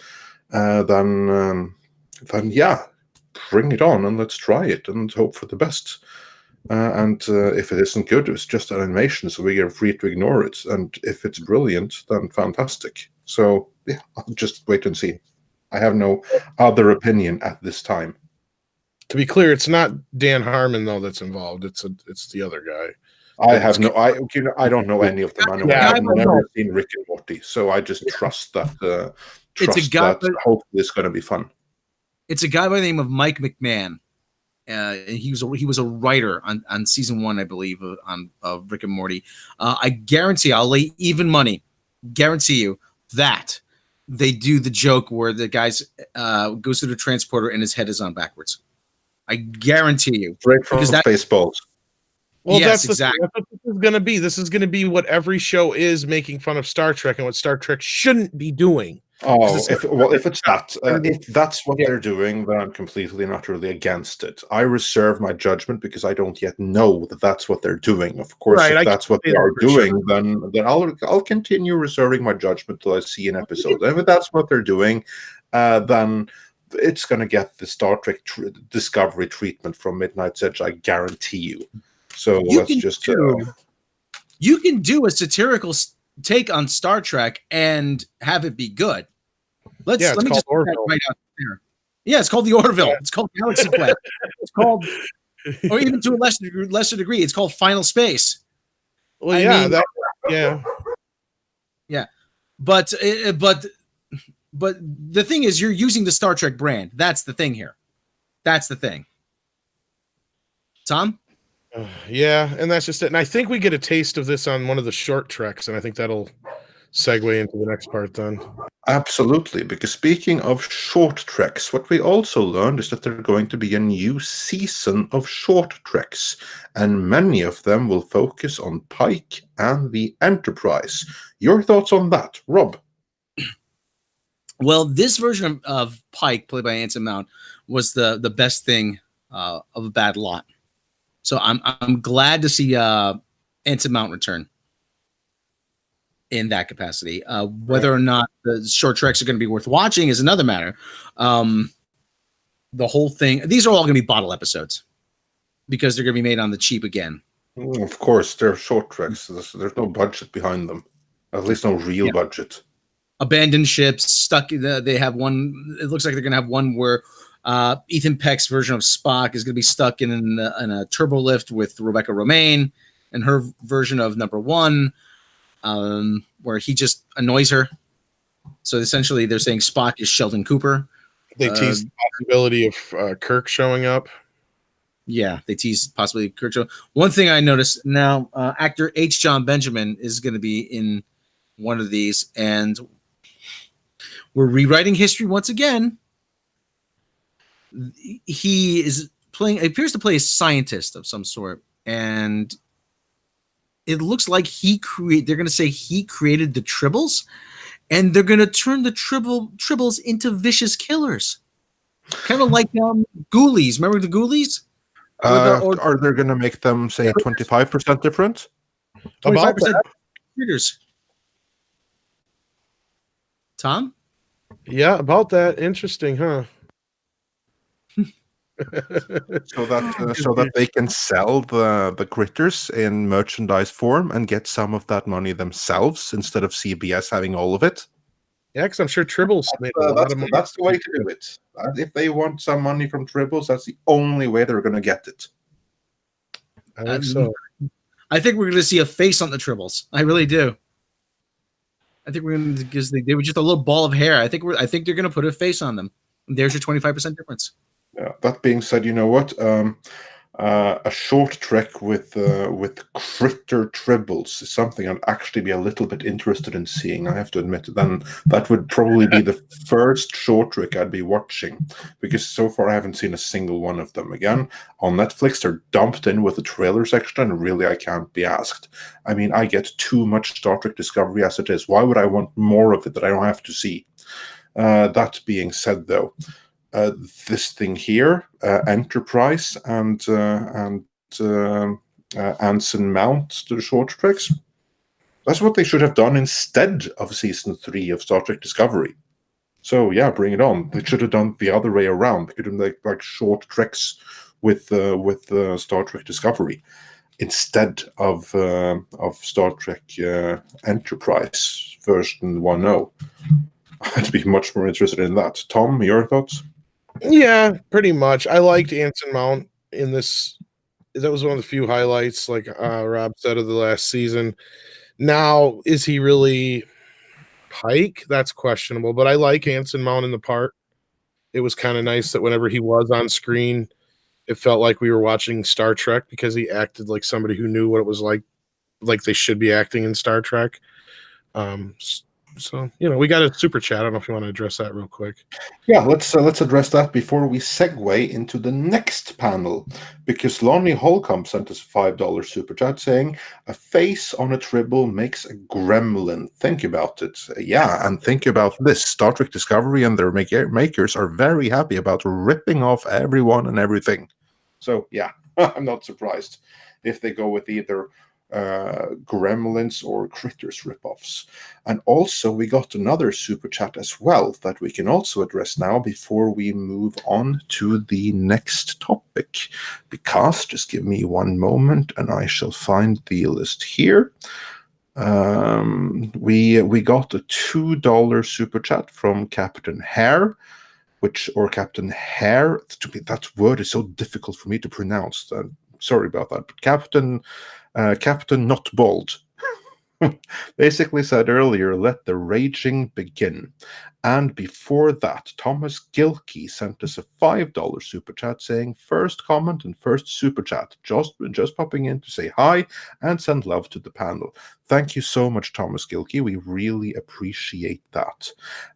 then yeah, bring it on and let's try it and hope for the best. And if it isn't good, it's just an animation, so we are free to ignore it. And if it's brilliant, then fantastic. So yeah, I'll just wait and see. I have no other opinion at this time. To be clear, it's not Dan Harmon though that's involved. It's the other guy. I don't know any of them. I know I've never seen Rick and Morty, so I just trust that. Hopefully it's going to be fun. It's a guy by the name of Mike McMahon. And he was a writer on season 1, I believe, of Rick and Morty. I guarantee, I'll lay even money, guarantee you that they do the joke where the guy's goes through the transporter and his head is on backwards. I guarantee you, right from Spaceballs. Well, yes, that's exactly. That's what this is going to be. This is going to be what every show is, making fun of Star Trek and what Star Trek shouldn't be doing. Oh, if it's that, if that's what they're doing, then I'm completely and utterly against it. I reserve my judgment because I don't yet know that that's what they're doing. Of course, if that's what they are doing, then I'll continue reserving my judgment till I see an episode. And if that's what they're doing, then it's going to get the Star Trek Discovery treatment from Midnight's Edge. I guarantee you. So you can do a satirical take on Star Trek and have it be good. Let me just right out there. Yeah, it's called the Orville. Yeah. It's called Galaxy Quest. It's called, or even to a lesser degree, it's called Final Space. Well, yeah. But the thing is, you're using the Star Trek brand. That's the thing here. That's the thing. Tom? Yeah, and that's just it. And I think we get a taste of this on one of the short treks, and I think that'll segue into the next part then. Absolutely, because speaking of short treks, what we also learned is that there are going to be a new season of short treks, and many of them will focus on Pike and the Enterprise. Your thoughts on that, Rob? Well, this version of Pike, played by Anson Mount, was the best thing of a bad lot. So I'm glad to see Anson Mount return in that capacity. Whether or not the short treks are going to be worth watching is another matter. The whole thing, these are all going to be bottle episodes because they're going to be made on the cheap again. Of course, they're short treks. There's no budget behind them, at least no real budget. Abandoned ships, stuck. They have one. It looks like they're going to have one where Ethan Peck's version of Spock is going to be stuck in a turbo lift with Rebecca Romaine and her version of Number One. where he just annoys her. So essentially, they're saying Spock is Sheldon Cooper. They teased the possibility of Kirk showing up. Yeah, they teased possibly Kurt Joe. One thing I noticed now, actor H. John Benjamin is going to be in one of these, and we're rewriting history once again. He appears to play a scientist of some sort, and it looks like they're going to say he created the Tribbles, and they're going to turn the Tribbles into vicious killers. Kind of like Ghoulies. Remember the Ghoulies? Are they going to make them, say, 25% different? 25% critters. Tom? Yeah, about that. Interesting, huh? so that they can sell the critters in merchandise form and get some of that money themselves instead of CBS having all of it. Yeah, because I'm sure Tribbles made a lot of money. That's the way to do it. If they want some money from Tribbles, that's the only way they're going to get it. I think so. I think we're going to see a face on the Tribbles. I really do. I think we're going to, because they were just a little ball of hair. I think they're going to put a face on them. There's your 25% difference. Yeah. That being said, you know what? A short trek with critter Tribbles is something I'd actually be a little bit interested in seeing. I have to admit. Then that would probably be the first short trek I'd be watching, because so far I haven't seen a single one of them. Again, on Netflix, they're dumped in with the trailer section, and really I can't be asked. I mean, I get too much Star Trek Discovery as it is. Why would I want more of it that I don't have to see? That being said, though, this thing here, Enterprise and Anson Mount, the short treks, that's what they should have done instead of season 3 of Star Trek Discovery. So yeah, bring it on. They should have done the other way around. They could have done like short treks with Star Trek Discovery instead of Star Trek Enterprise version 1.0. I'd be much more interested in that. Tom, your thoughts? Yeah, pretty much. I liked Anson Mount in this. That was one of the few highlights, like Rob said, of the last season. Now, is he really Pike? That's questionable, but I like Anson Mount in the part. It was kind of nice that whenever he was on screen, it felt like we were watching Star Trek, because he acted like somebody who knew what it was like they should be acting in Star Trek. So, we got a super chat. I don't know if you want to address that real quick. Yeah, let's address that before we segue into the next panel, because Lonnie Holcomb sent us a $5 super chat saying, "A face on a Tribble makes a gremlin. Think about it." Yeah, and think about this. Star Trek Discovery and their makers are very happy about ripping off everyone and everything. So, yeah, I'm not surprised if they go with either Gremlins or Critters ripoffs. And also we got another super chat as well that we can also address now before we move on to the next topic, because just give me one moment and I shall find the list here. We got a $2 super chat from Captain Hare, Captain Hare. That word is so difficult for me to pronounce. Sorry about that, but Captain Not Bold basically said earlier, "Let the raging begin." And before that, Thomas Gilkey sent us a $5 super chat saying, "First comment and first super chat. Just popping in to say hi and send love to the panel." Thank you so much, Thomas Gilkey. We really appreciate that.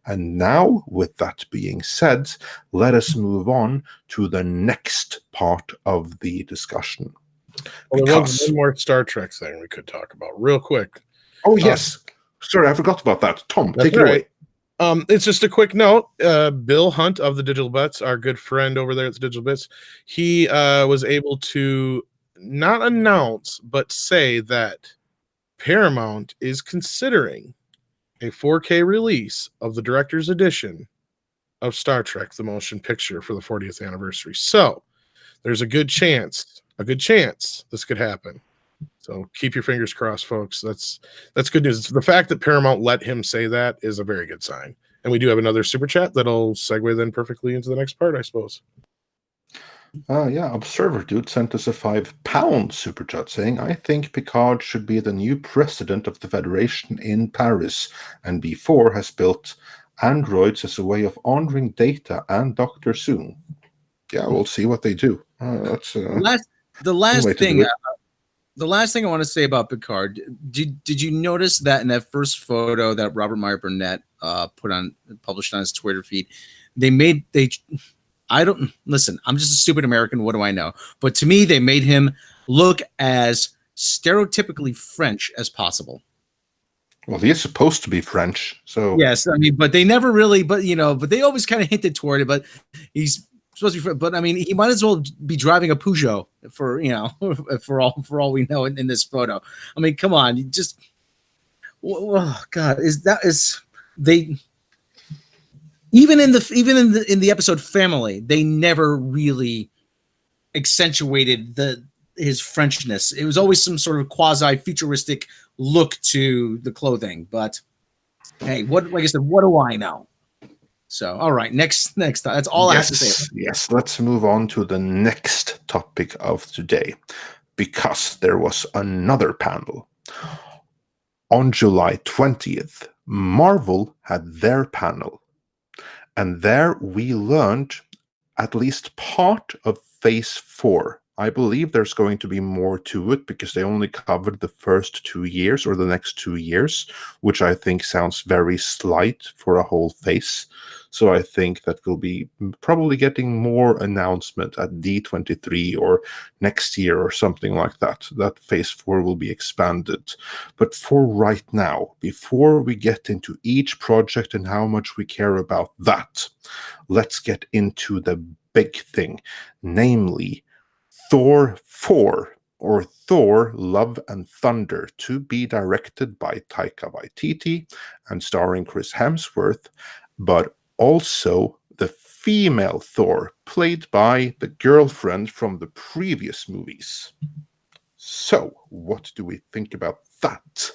And now, with that being said, let us move on to the next part of the discussion. Well, there was one more Star Trek thing we could talk about real quick. Oh, yes. Sorry, I forgot about that. Tom, take it away. It's just a quick note. Bill Hunt of the Digital Bets, our good friend over there at the Digital Bets, he was able to not announce, but say that Paramount is considering a 4K release of the director's edition of Star Trek, the motion picture, for the 40th anniversary. So there's a good chance this could happen. So keep your fingers crossed, folks. That's good news. The fact that Paramount let him say that is a very good sign. And we do have another super chat that'll segue then perfectly into the next part, I suppose. Yeah, Observer Dude sent us a £5 super chat saying, I think Picard should be the new president of the Federation in Paris, and B4 has built androids as a way of honoring Data and Dr. Soon. Yeah, we'll see what they do. That's The one way last to do thing, it. the last thing I want to say about Picard. Did you notice that in that first photo that Robert Meyer Burnett published on his Twitter feed, I don't listen. I'm just a stupid American. What do I know? But to me, they made him look as stereotypically French as possible. Well, he is supposed to be French, so yes. I mean, but they never really. But but they always kind of hinted toward it. But he's supposed to be. But I mean, he might as well be driving a Peugeot for for all we know in this photo. I mean, come on, you just. Oh God, they. Even in the episode Family, they never really accentuated his Frenchness. It was always some sort of quasi futuristic look to the clothing. But hey, like I said, what do I know? So, all right, next that's all I have to say. Yes, let's move on to the next topic of today, because there was another panel. On July 20th, Marvel had their panel. And there we learned at least part of Phase 4. I believe there's going to be more to it because they only covered the first 2 years or the next 2 years, which I think sounds very slight for a whole phase. So I think that we'll be probably getting more announcement at D23 or next year or something like that. That Phase 4 will be expanded. But for right now, before we get into each project and how much we care about that, let's get into the big thing, namely Thor 4, or Thor Love and Thunder, to be directed by Taika Waititi and starring Chris Hemsworth, but also the female Thor, played by the girlfriend from the previous movies. So, what do we think about that?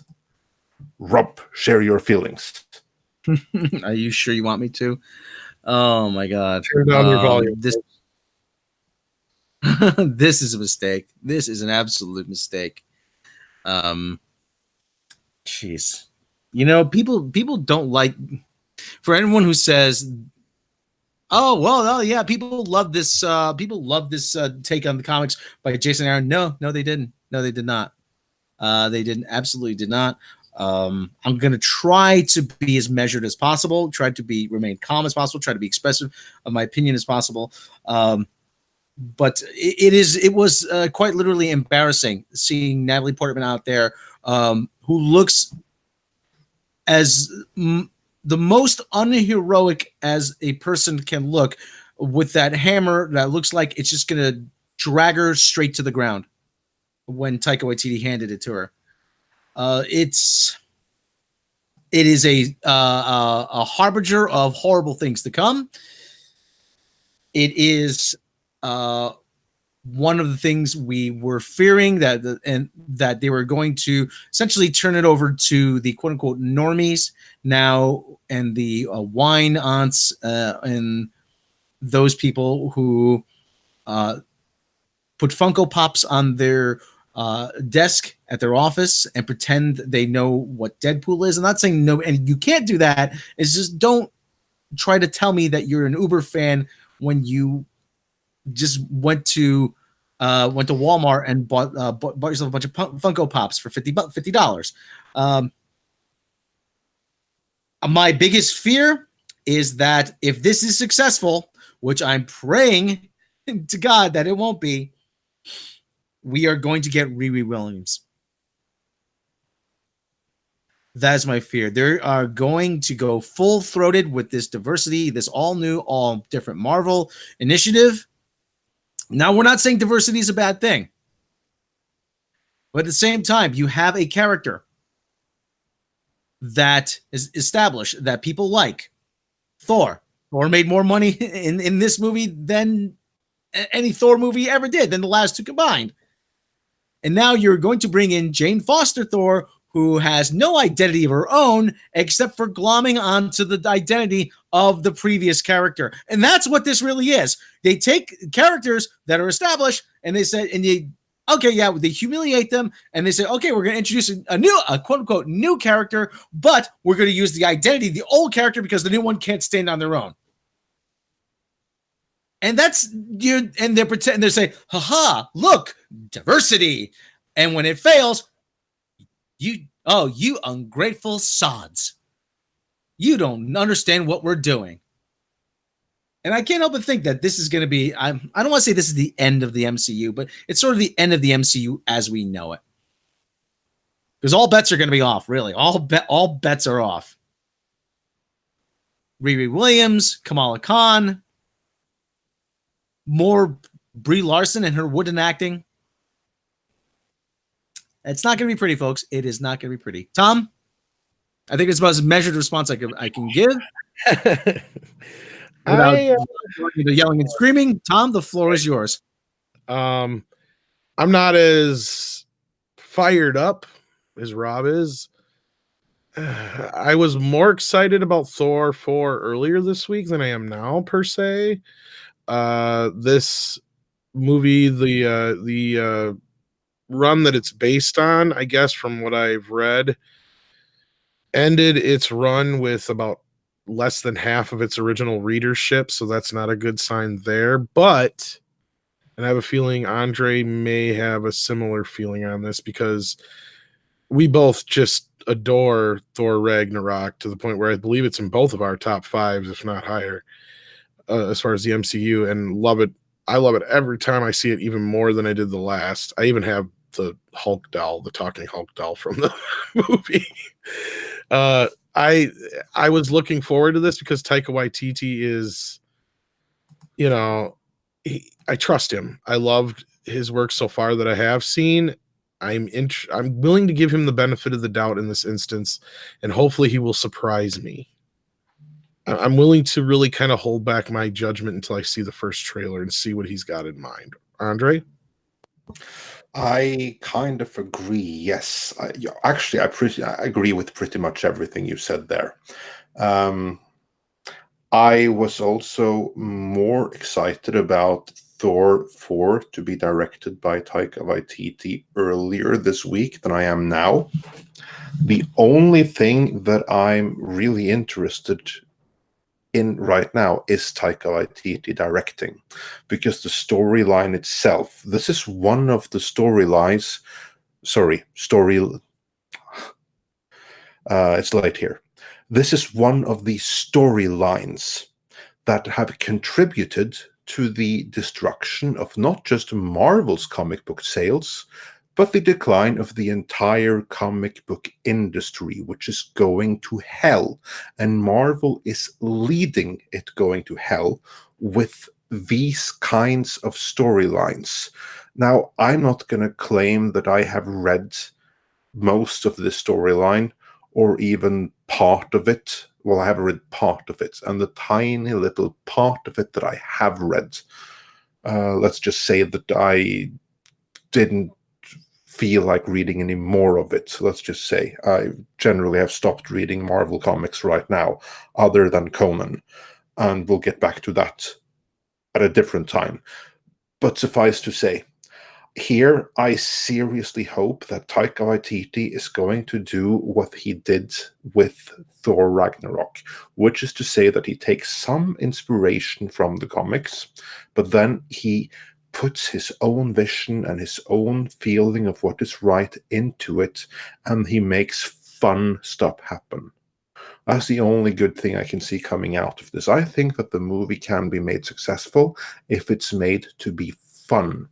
Rob, share your feelings. Are you sure you want me to? Oh my God! Turn down your volume. This is a mistake. This is an absolute mistake. Jeez. People don't like. For anyone who says, "Oh well, yeah, people love this. Take on the comics by Jason Aaron." No, they didn't. No, they did not. They didn't. Absolutely did not. I'm gonna try to be as measured as possible. Try to remain calm as possible. Try to be expressive of my opinion as possible. But it was quite literally embarrassing seeing Natalie Portman out there, who looks as the most unheroic as a person can look, with that hammer that looks like it's just gonna drag her straight to the ground when Taika Waititi handed it to her. It is a harbinger of horrible things to come. It is one of the things we were fearing, that they were going to essentially turn it over to the quote unquote normies now, and the wine aunts and those people who put Funko Pops on their desk at their office and pretend they know what Deadpool is. I'm not saying no, and you can't do that. It's just, don't try to tell me that you're an Uber fan when you just went to Walmart and bought yourself a bunch of Funko Pops for $50. My biggest fear is that if this is successful, which I'm praying to God that it won't be, we are going to get Riri Williams. That's my fear. They are going to go full-throated with this diversity, this all-new, all-different Marvel initiative. Now, we're not saying diversity is a bad thing. But at the same time, you have a character that is established, that people like. Thor. Thor made more money in this movie than any Thor movie ever did, than the last two combined. And now you're going to bring in Jane Foster Thor, who has no identity of her own except for glomming onto the identity of the previous character. And that's what this really is. They take characters that are established and they say, and they humiliate them and they say, okay, we're going to introduce a quote unquote new character, but we're going to use the identity of the old character because the new one can't stand on their own. And that's you, and they say, haha, look, diversity. And when it fails, you ungrateful sods. You don't understand what we're doing. And I can't help but think that this is going to be, I don't want to say this is the end of the MCU, but it's sort of the end of the MCU as we know it. Because all bets are going to be off, really. All bets are off. Riri Williams, Kamala Khan, more Brie Larson and her wooden acting. It's not going to be pretty, folks. It is not going to be pretty. Tom, I think it's about as measured response I can give. Without yelling and screaming. Tom, the floor is yours. I'm not as fired up as Rob is. I was more excited about Thor 4 earlier this week than I am now, per se. This movie, the run that it's based on, I guess from what I've read, ended its run with about less than half of its original readership, so that's not a good sign there. But, and I have a feeling Andre may have a similar feeling on this because we both just adore Thor Ragnarok to the point where I believe it's in both of our top fives, if not higher, as far as the MCU, and love it. I love it every time I see it, even more than I did the last. I even have the Hulk doll, the talking Hulk doll from the movie. I was looking forward to this because Taika Waititi is, I trust him. I loved his work so far that I have seen. I'm willing to give him the benefit of the doubt in this instance, and hopefully he will surprise me. I'm willing to really kind of hold back my judgment until I see the first trailer and see what he's got in mind. Andre? I kind of agree, yes. I agree with pretty much everything you said there. I was also more excited about Thor 4 to be directed by Taika Waititi earlier this week than I am now. The only thing that I'm really interested in right now is Taika Waititi directing, because the storyline itself, this is one of the storylines, it's late here. This is one of the storylines that have contributed to the destruction of not just Marvel's comic book sales, but the decline of the entire comic book industry, which is going to hell. And Marvel is leading it going to hell with these kinds of storylines. Now, I'm not going to claim that I have read most of this storyline or even part of it. Well, I have read part of it, and the tiny little part of it that I have read, let's just say that I didn't feel like reading any more of it. Let's just say I generally have stopped reading Marvel comics right now, other than Conan, and we'll get back to that at a different time. But suffice to say, here I seriously hope that Taika Waititi is going to do what he did with Thor Ragnarok, which is to say that he takes some inspiration from the comics, but then he puts his own vision and his own feeling of what is right into it, and he makes fun stuff happen. That's the only good thing I can see coming out of this. I think that the movie can be made successful if it's made to be fun.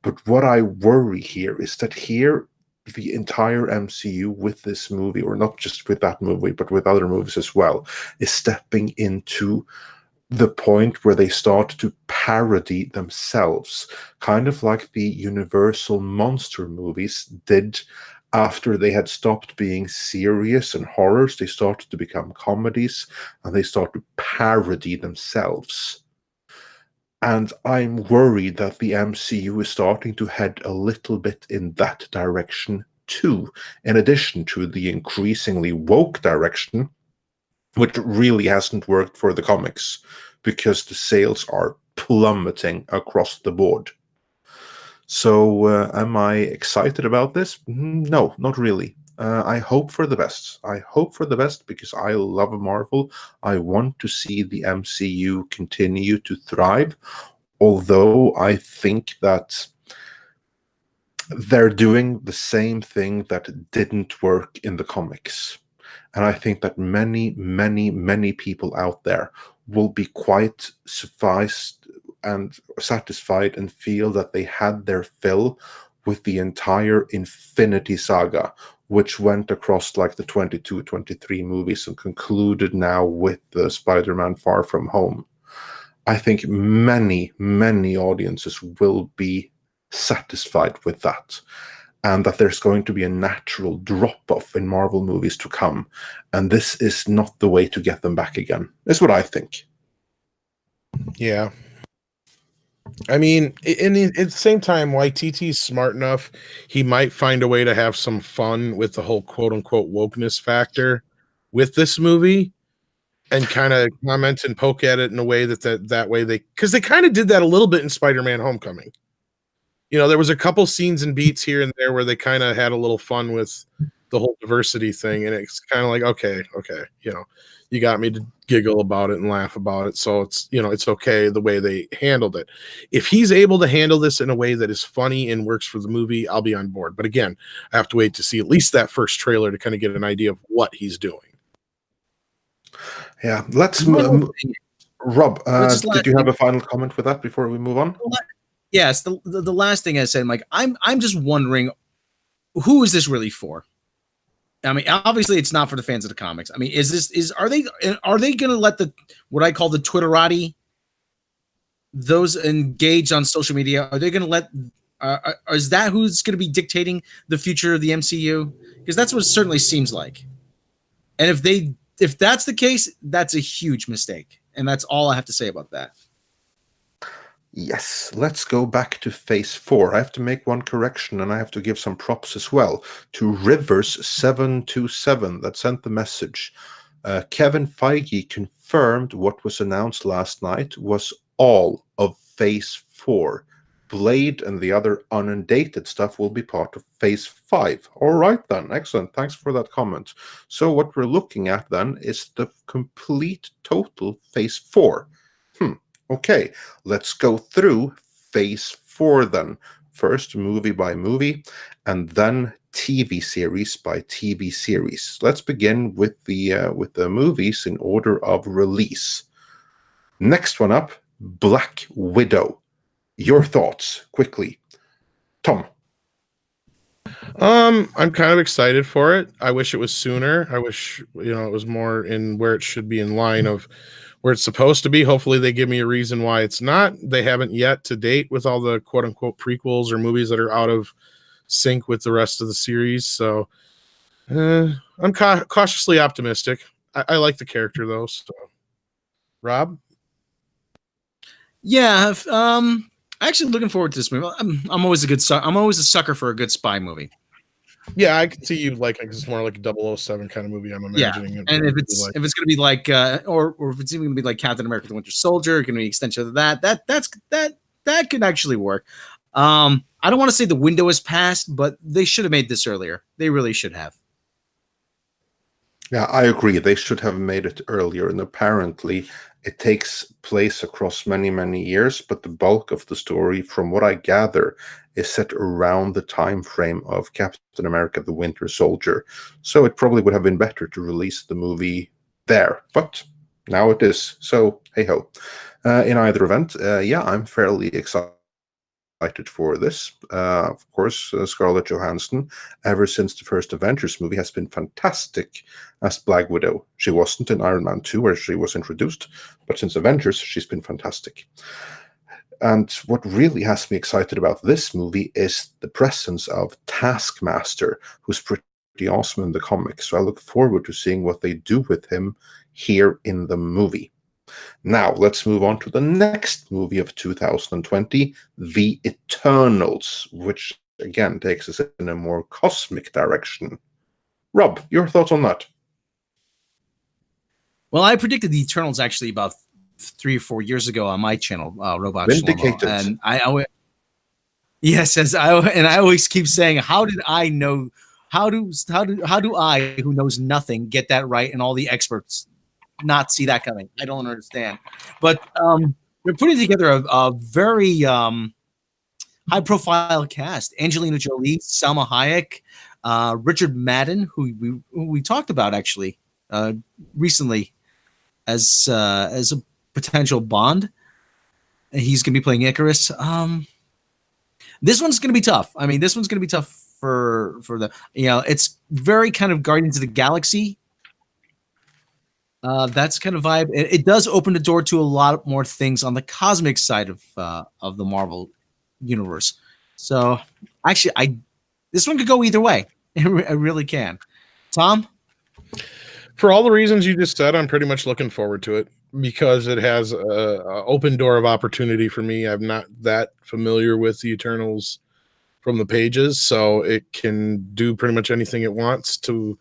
But what I worry here is that here the entire MCU with this movie, or not just with that movie, but with other movies as well, is stepping into the point where they start to parody themselves, kind of like the Universal monster movies did after they had stopped being serious and horrors. They started to become comedies, and they start to parody themselves. And I'm worried that the MCU is starting to head a little bit in that direction too, in addition to the increasingly woke direction which really hasn't worked for the comics because the sales are plummeting across the board. So, am I excited about this? No, not really. I hope for the best. I hope for the best because I love Marvel. I want to see the MCU continue to thrive, although I think that they're doing the same thing that didn't work in the comics. And I think that many, many, many people out there will be quite sufficed and satisfied and feel that they had their fill with the entire Infinity Saga, which went across like the 22, 23 movies and concluded now with the Spider-Man Far From Home. I think many, many audiences will be satisfied with that, and that there's going to be a natural drop-off in Marvel movies to come, and this is not the way to get them back again, is what I think. Yeah. I mean, at the same time, YTT's smart enough. He might find a way to have some fun with the whole quote-unquote wokeness factor with this movie and kind of comment and poke at it in a way that way because they kind of did that a little bit in Spider-Man Homecoming. You know, there was a couple scenes and beats here and there where they kind of had a little fun with the whole diversity thing, and it's kind of like, okay, you know, you got me to giggle about it and laugh about it, so it's, you know, it's okay the way they handled it. If he's able to handle this in a way that is funny and works for the movie, I'll be on board. But again, I have to wait to see at least that first trailer to kind of get an idea of what he's doing. Yeah, let's Rob, did you have a final comment with that before we move on? Yes, the last thing I said, like, I'm just wondering, who is this really for? I mean, obviously it's not for the fans of the comics. I mean, are they going to let the, what I call the Twitterati, those engaged on social media, are they going to let, is that who's going to be dictating the future of the MCU? Because that's what it certainly seems like. And if that's the case, that's a huge mistake. And that's all I have to say about that. Yes, let's go back to Phase 4. I have to make one correction, and I have to give some props as well to Rivers727 that sent the message. Kevin Feige confirmed what was announced last night was all of Phase 4. Blade and the other undated stuff will be part of Phase 5. All right then, excellent. Thanks for that comment. So what we're looking at then is the complete total Phase 4. Okay, let's go through Phase 4 then. First, movie by movie, and then TV series by TV series. Let's begin with the movies in order of release. Next one up, Black Widow. Your thoughts, quickly. Tom. I'm kind of excited for it. I wish it was sooner. I wish, you know, it was more in where it should be in line of where it's supposed to be. Hopefully they give me a reason why it's not. They haven't yet to date with all the quote unquote prequels or movies that are out of sync with the rest of the series. So I'm cautiously optimistic. I like the character though. So, Rob? Yeah, actually looking forward to this movie. I'm always I'm always a sucker for a good spy movie. Yeah, I can see you like it's more like a 007 kind of movie. I'm imagining. Yeah, and if it's going to be like, or if it's even going to be like Captain America: The Winter Soldier, going to be an extension of that could actually work. I don't want to say the window is passed, but they should have made this earlier. They really should have. Yeah, I agree. They should have made it earlier, and apparently it takes place across many, many years, but the bulk of the story, from what I gather, is set around the time frame of Captain America: The Winter Soldier. So it probably would have been better to release the movie there, but now it is. So, hey-ho. In either event, yeah, I'm fairly excited for this. Of course, Scarlett Johansson, ever since the first Avengers movie, has been fantastic as Black Widow. She wasn't in Iron Man 2 where she was introduced, but since Avengers, she's been fantastic. And what really has me excited about this movie is the presence of Taskmaster, who's pretty awesome in the comics. So I look forward to seeing what they do with him here in the movie. Now, let's move on to the next movie of 2020, The Eternals, which again takes us in a more cosmic direction. Rob, your thoughts on that? Well, I predicted the Eternals actually about 3 or 4 years ago on my channel, Robot Shlomo, Vindicated. and I always I always keep saying, how did I know? How do I, who knows nothing, get that right, and all the experts not see that coming? I don't understand. But they're putting together a very high-profile cast: Angelina Jolie, Salma Hayek, Richard Madden, who we talked about actually recently as a potential Bond. He's going to be playing Icarus. This one's going to be tough. I mean, this one's going to be tough for the, it's very kind of Guardians of the Galaxy. That's kind of vibe. It does open the door to a lot more things on the cosmic side of the Marvel universe. So actually, this one could go either way. It really can. Tom? For all the reasons you just said, I'm pretty much looking forward to it because it has a open door of opportunity for me. I'm not that familiar with the Eternals from the pages, so it can do pretty much anything it wants to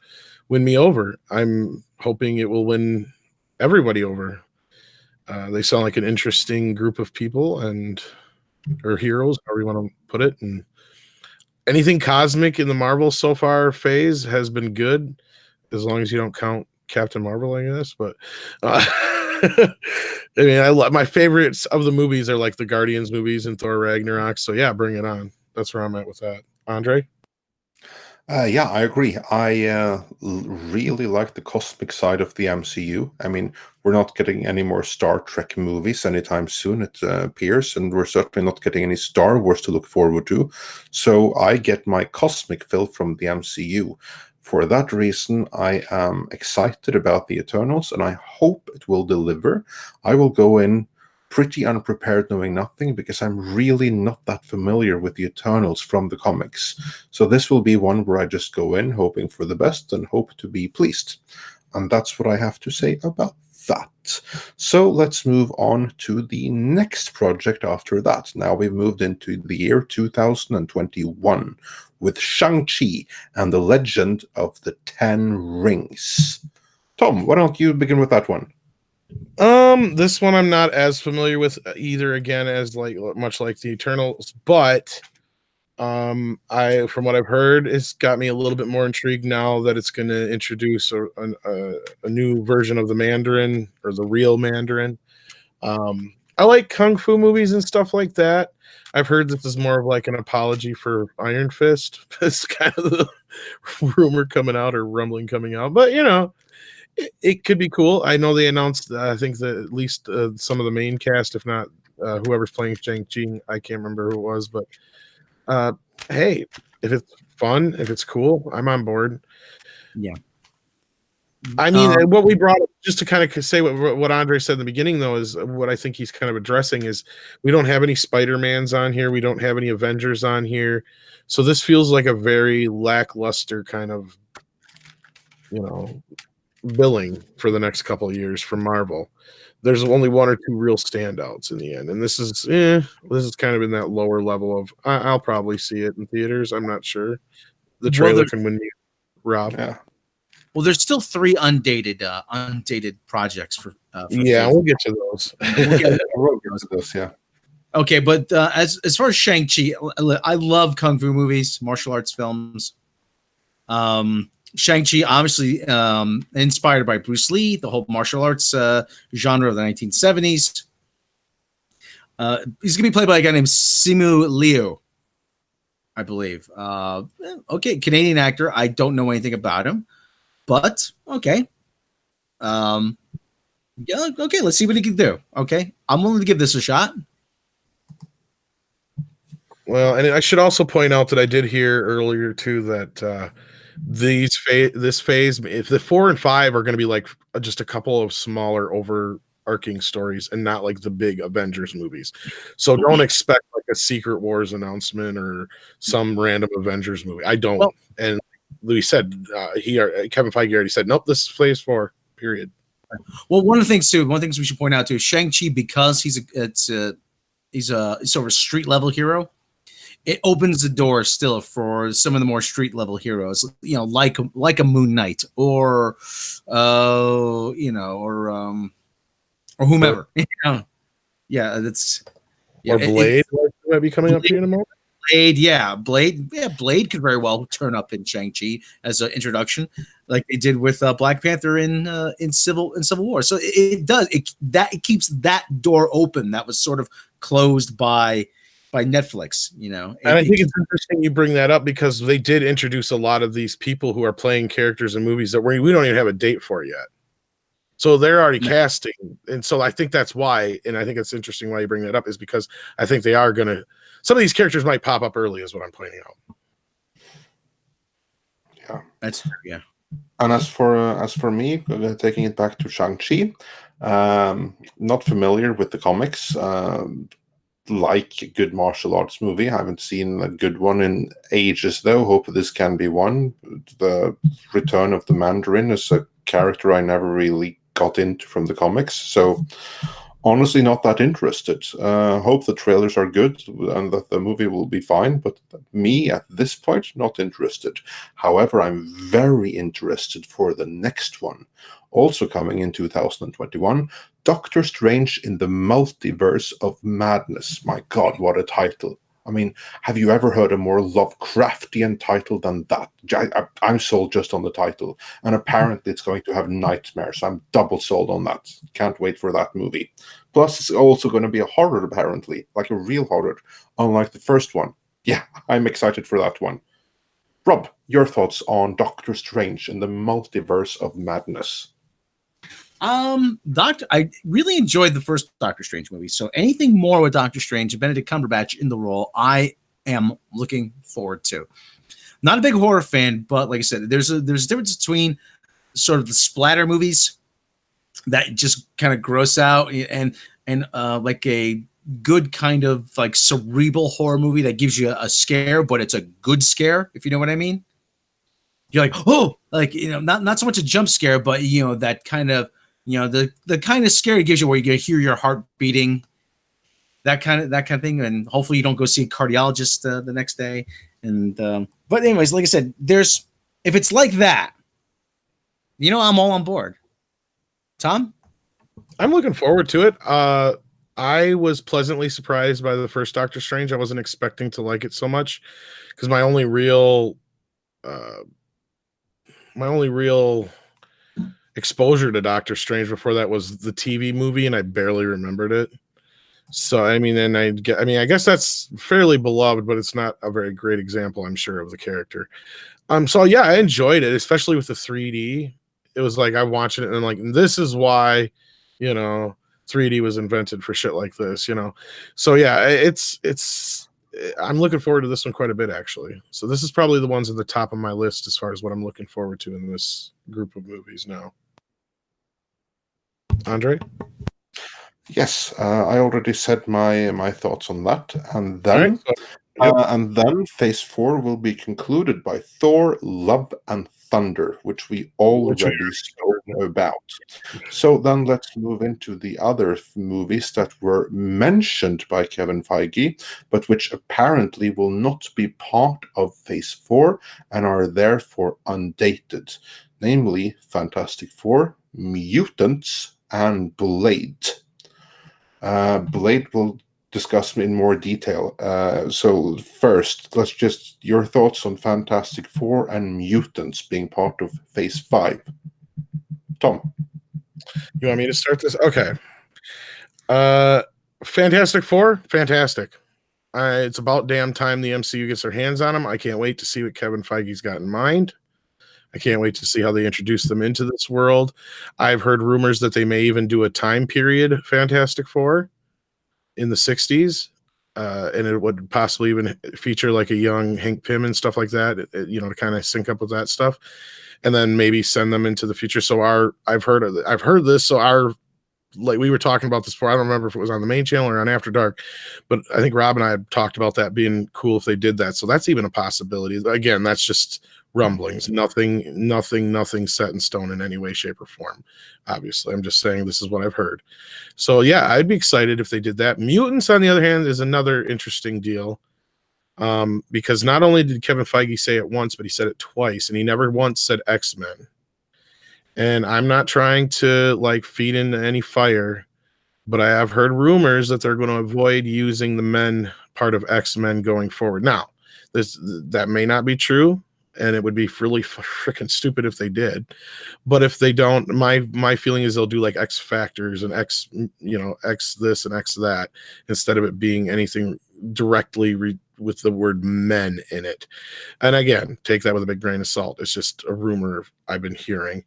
win me over. I'm hoping it will win everybody over. They sound like an interesting group of people or heroes, however you want to put it. And anything cosmic in the Marvel so far phase has been good, as long as you don't count Captain Marvel, I guess. But I mean, my favorites of the movies are like the Guardians movies and Thor Ragnarok. So yeah, bring it on. That's where I'm at with that. Andre? Yeah, I agree. I really like the cosmic side of the MCU. I mean, we're not getting any more Star Trek movies anytime soon, it appears, and we're certainly not getting any Star Wars to look forward to. So I get my cosmic fill from the MCU. For that reason, I am excited about the Eternals, and I hope it will deliver. I will go in pretty unprepared, knowing nothing, because I'm really not that familiar with the Eternals from the comics. So this will be one where I just go in hoping for the best and hope to be pleased. And that's what I have to say about that. So let's move on to the next project after that. Now we've moved into the year 2021 with Shang-Chi and the Legend of the Ten Rings. Tom, why don't you begin with that one? This one I'm not as familiar with either, again, as much like the Eternals, but from what I've heard, it's got me a little bit more intrigued now that it's going to introduce a new version of the Mandarin, or the real Mandarin. I like kung fu movies and stuff like that. I've heard this is more of like an apology for Iron Fist. It's kind of the rumor coming out, or rumbling coming out, but it could be cool. I know they announced, I think, that at least some of the main cast, if not whoever's playing Shang-Chi. I can't remember who it was, but hey, if it's fun, if it's cool, I'm on board. Yeah. I mean, what we brought up, just to kind of say what Andre said in the beginning, though, is what I think he's kind of addressing is we don't have any Spider-Mans on here. We don't have any Avengers on here. So this feels like a very lackluster kind of, billing for the next couple of years for Marvel. There's only one or two real standouts in the end, and this is kind of in that lower level of I'll probably see it in theaters. I'm not sure. The trailer can win me, Rob. Yeah. Well, there's still 3 undated projects for yeah, we'll get to those. We'll get to those, yeah. Okay, but as far as Shang-Chi, I love kung fu movies, martial arts films. Shang-Chi, obviously inspired by Bruce Lee, the whole martial arts genre of the 1970s. He's going to be played by a guy named Simu Liu, I believe. Okay, Canadian actor. I don't know anything about him, but okay. Yeah, okay, let's see what he can do. Okay, I'm willing to give this a shot. Well, and I should also point out that I did hear earlier too that this phase, if the 4 and 5 are going to be like just a couple of smaller overarching stories and not like the big Avengers movies, so don't expect like a Secret Wars announcement or some random Avengers movie. I don't. Well, and Louis said Kevin Feige already said nope, this is phase 4. Period. Well, one of the things we should point out too, Shang-Chi, because he's a sort of street level hero. it opens the door still for some of the more street level heroes, like a Moon Knight or or whomever. Yeah, that's Or Blade might be coming up here in a moment. Blade could very well turn up in Shang-Chi as an introduction, like they did with Black Panther in Civil War. So it keeps that door open that was sort of closed by Netflix. And I think it's interesting you bring that up because they did introduce a lot of these people who are playing characters in movies that we don't even have a date for yet. So they're already casting, and so I think that's why. And I think it's interesting why you bring that up is because I think they are going to. Some of these characters might pop up early, is what I'm pointing out. Yeah, that's true. Yeah. And as for me, taking it back to Shang-Chi, not familiar with the comics. Like a good martial arts movie, I haven't seen a good one in ages, though. Hope this can be one. The return of the Mandarin is a character I never really got into from the comics, so honestly not that interested. Hope the trailers are good and that the movie will be fine, but me at this point not interested. However, I'm very interested for the next one, also coming in 2021, Doctor Strange in the Multiverse of Madness. My God, what a title. I mean, have you ever heard a more Lovecraftian title than that? I'm sold just on the title. And apparently it's going to have nightmares. I'm double sold on that. Can't wait for that movie. Plus, it's also going to be a horror, apparently. Like a real horror, unlike the first one. Yeah, I'm excited for that one. Rob, your thoughts on Doctor Strange in the Multiverse of Madness? I really enjoyed the first Doctor Strange movie. So anything more with Doctor Strange and Benedict Cumberbatch in the role, I am looking forward to. Not a big horror fan, but like I said, there's a difference between sort of the splatter movies that just kind of gross out and like a good kind of like cerebral horror movie that gives you a scare, but it's a good scare, if you know what I mean. You're like, oh, like, not so much a jump scare, but that kind of, the kind of scare it gives you where you hear your heart beating, that kind of thing, and hopefully you don't go see a cardiologist the next day. And but anyways, like I said, if it's like that, I'm all on board. Tom? I'm looking forward to it. I was pleasantly surprised by the first Doctor Strange. I wasn't expecting to like it so much because my only real exposure to Doctor Strange before that was the TV movie, and I barely remembered it. So I mean, I guess that's fairly beloved, but it's not a very great example, I'm sure, of the character. So yeah, I enjoyed it, especially with the 3D. It was like I'm watching it and I'm like, this is why, 3D was invented for shit like this, So yeah, I'm looking forward to this one quite a bit, actually. So this is probably the ones at the top of my list as far as what I'm looking forward to in this group of movies now. Andre? Yes, I already said my thoughts on that, and then Phase 4 will be concluded by Thor: Love and Thunder, which we already spoke about. So then let's move into the other movies that were mentioned by Kevin Feige, but which apparently will not be part of Phase 4 and are therefore undated, namely Fantastic Four, Mutants, and Blade. Blade will discuss in more detail. So first, your thoughts on Fantastic Four and Mutants being part of Phase 5. Tom? You want me to start this? Okay. Fantastic Four, fantastic. It's about damn time the MCU gets their hands on them. I can't wait to see what Kevin Feige's got in mind. I can't wait to see how they introduce them into this world. I've heard rumors that they may even do a time period Fantastic Four in the 60s, and it would possibly even feature like a young Hank Pym and stuff like that, to kind of sync up with that stuff, and then maybe send them into the future. So I've heard this. So like we were talking about this before. I don't remember if it was on the main channel or on After Dark, but I think Rob and I had talked about that being cool if they did that. So that's even a possibility. Again, that's just rumblings. Nothing set in stone in any way, shape, or form. Obviously, I'm just saying this is what I've heard. So yeah, I'd be excited if they did that. Mutants, on the other hand, is another interesting deal. Because not only did Kevin Feige say it once, but he said it twice, and he never once said X-Men. And I'm not trying to like feed into any fire, but I have heard rumors that they're going to avoid using the men part of X-Men going forward. Now, that may not be true, and it would be really freaking stupid if they did. But if they don't, my feeling is they'll do like X Factors and X, X this and X that, instead of it being anything directly with the word men in it. And again, take that with a big grain of salt. It's just a rumor I've been hearing.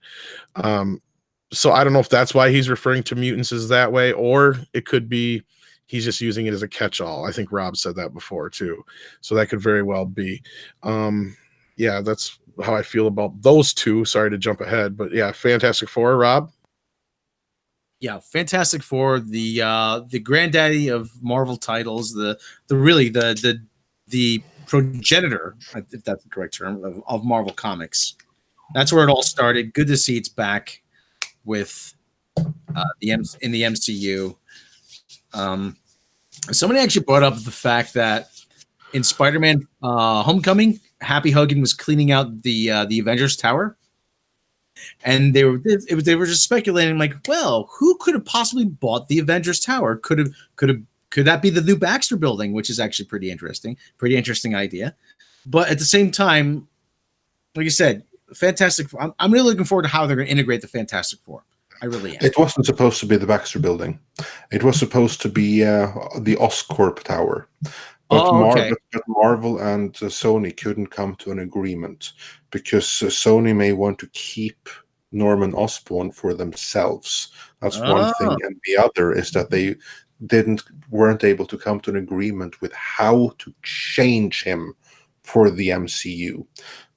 So I don't know if that's why he's referring to mutants as that way, or it could be he's just using it as a catch-all. I think Rob said that before too. So that could very well be. Yeah, that's how I feel about those two. Sorry to jump ahead, but yeah, Fantastic Four, Rob. Yeah, Fantastic Four, the granddaddy of Marvel titles, the progenitor, if that's the correct term, of Marvel Comics. That's where it all started. Good to see it's back with in the MCU. Somebody actually brought up the fact that in Spider-Man Homecoming, Happy Hogan was cleaning out the Avengers Tower, and they were just speculating, like, well, who could have possibly bought the Avengers Tower? Could that be the new Baxter Building, which is actually pretty interesting idea. But at the same time, like you said, Fantastic Four, I'm really looking forward to how they're going to integrate the Fantastic Four. I really am. It wasn't supposed to be the Baxter Building. It was supposed to be the Oscorp Tower. But, but Marvel and Sony couldn't come to an agreement because Sony may want to keep Norman Osborn for themselves. That's one thing. And the other is that they weren't able to come to an agreement with how to change him for the MCU.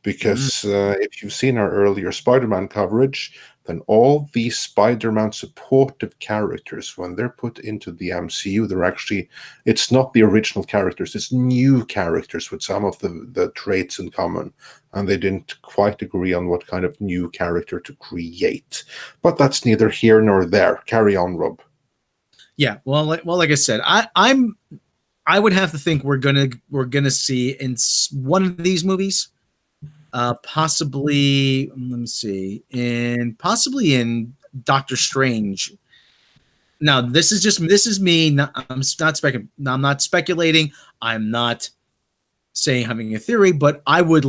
Because if you've seen our earlier Spider-Man coverage, then all these Spider-Man supportive characters, when they're put into the MCU, it's not the original characters, it's new characters with some of the traits in common. And they didn't quite agree on what kind of new character to create. But that's neither here nor there. Carry on, Rob. Yeah, well, like I said, I would have to think we're gonna see in one of these movies. Possibly, let me see, possibly in Doctor Strange. Now, this is me. I'm not speculating. I'm not saying having a theory, but I would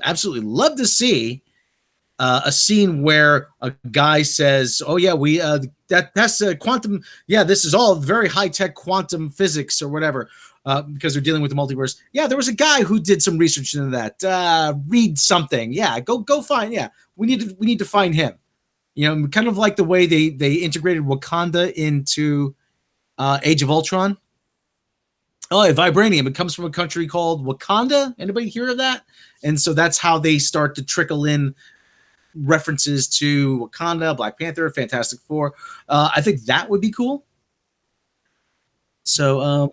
absolutely love to see a scene where a guy says, "Oh yeah, we that's quantum. Yeah, this is all very high tech quantum physics or whatever." Because they're dealing with the multiverse. Yeah, there was a guy who did some research into that. Read something. Yeah, go find. Yeah, we need to find him. Kind of like the way they integrated Wakanda into Age of Ultron. Oh, vibranium. It comes from a country called Wakanda. Anybody hear of that? And so that's how they start to trickle in references to Wakanda, Black Panther, Fantastic Four. I think that would be cool. So,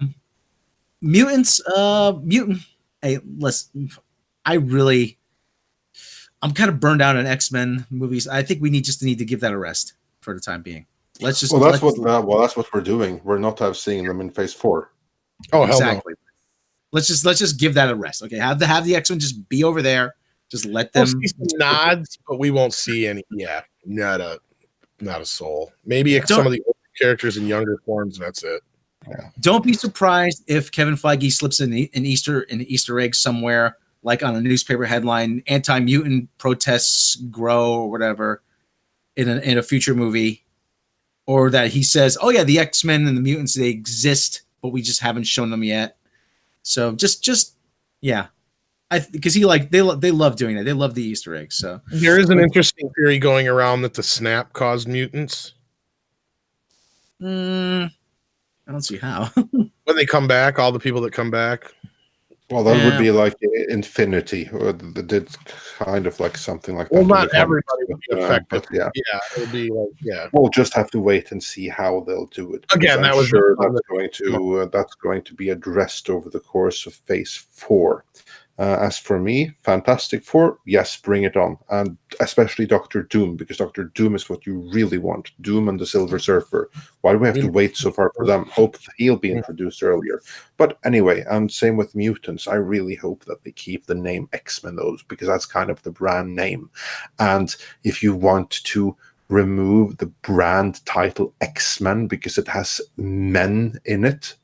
mutants, hey, listen, I'm kind of burned out on X-Men movies. I think we need to give that a rest for the time being. That's what we're doing. We're not seeing them in Phase 4. Oh, exactly. Hell no. Let's just give that a rest. Okay, have the X-Men just be over there. Just let them. We'll see some nods, but we won't see any. Yeah, not a soul. Maybe some of the older characters in younger forms, and that's it. Yeah. Don't be surprised if Kevin Feige slips an Easter egg somewhere, like on a newspaper headline: "Anti-mutant protests grow" or whatever, in a future movie, or that he says, "Oh yeah, the X-Men and the mutants, they exist, but we just haven't shown them yet." So just yeah, because they love doing that. They love the Easter eggs. So there is an interesting theory going around that the snap caused mutants. I don't see how. When they come back, all the people that come back. Well, that would be like Infinity, or did kind of like something like that. Well, not everybody would be affected. Yeah, it would be like, yeah. We'll just have to wait and see how they'll do it. Again, I'm sure that's going to be addressed over the course of Phase 4. As for me, Fantastic Four, yes, bring it on. And especially Doctor Doom, because Doctor Doom is what you really want. Doom and the Silver Surfer. Why do we have to wait so far for them? Hope he'll be introduced earlier. But anyway, and same with Mutants. I really hope that they keep the name X-Men, those, because that's kind of the brand name. And if you want to remove the brand title X-Men because it has men in it,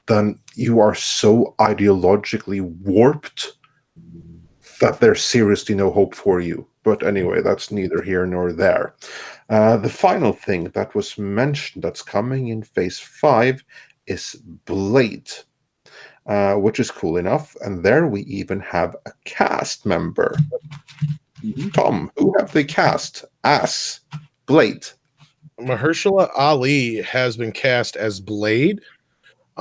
then you are so ideologically warped that there's seriously no hope for you. But anyway, that's neither here nor there. The final thing that was mentioned that's coming in Phase 5 is Blade, which is cool enough. And there we even have a cast member. Tom, who have they cast as Blade? Mahershala Ali has been cast as Blade.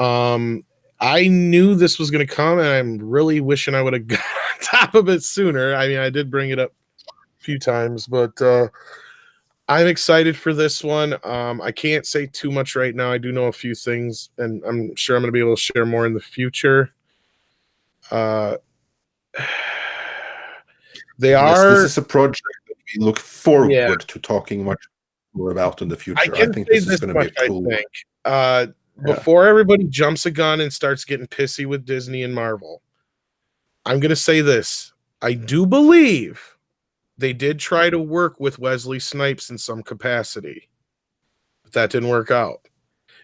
I knew this was going to come, and I'm really wishing I would have got on top of it sooner. I mean, I did bring it up a few times, but I'm excited for this one. I can't say too much right now. I do know a few things, and I'm sure I'm going to be able to share more in the future. This is a project that we look forward to talking much more about in the future. I think this is going to be a cool. Before everybody jumps a gun and starts getting pissy with Disney and Marvel, I'm going to say this. I do believe they did try to work with Wesley Snipes in some capacity, but that didn't work out.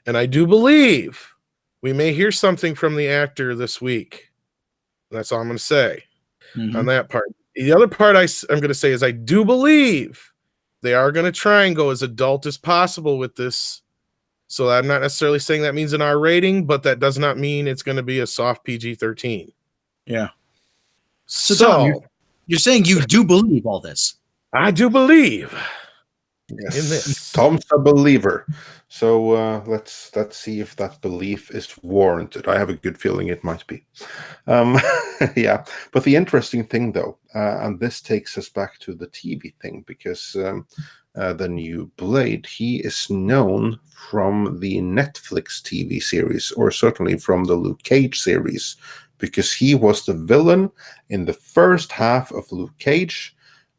And I do believe we may hear something from the actor this week. That's all I'm going to say on that part. The other part I'm going to say is I do believe they are going to try and go as adult as possible with this. So I'm not necessarily saying that means an R rating, but that does not mean it's going to be a soft PG-13. Yeah. So Tom, you're saying you do believe all this? I do believe in this. Tom's a believer. So let's see if that belief is warranted. I have a good feeling it might be. Yeah. But the interesting thing, though, and this takes us back to the TV thing, because the new Blade, he is known from the Netflix TV series, or certainly from the Luke Cage series, because he was the villain in the first half of Luke Cage,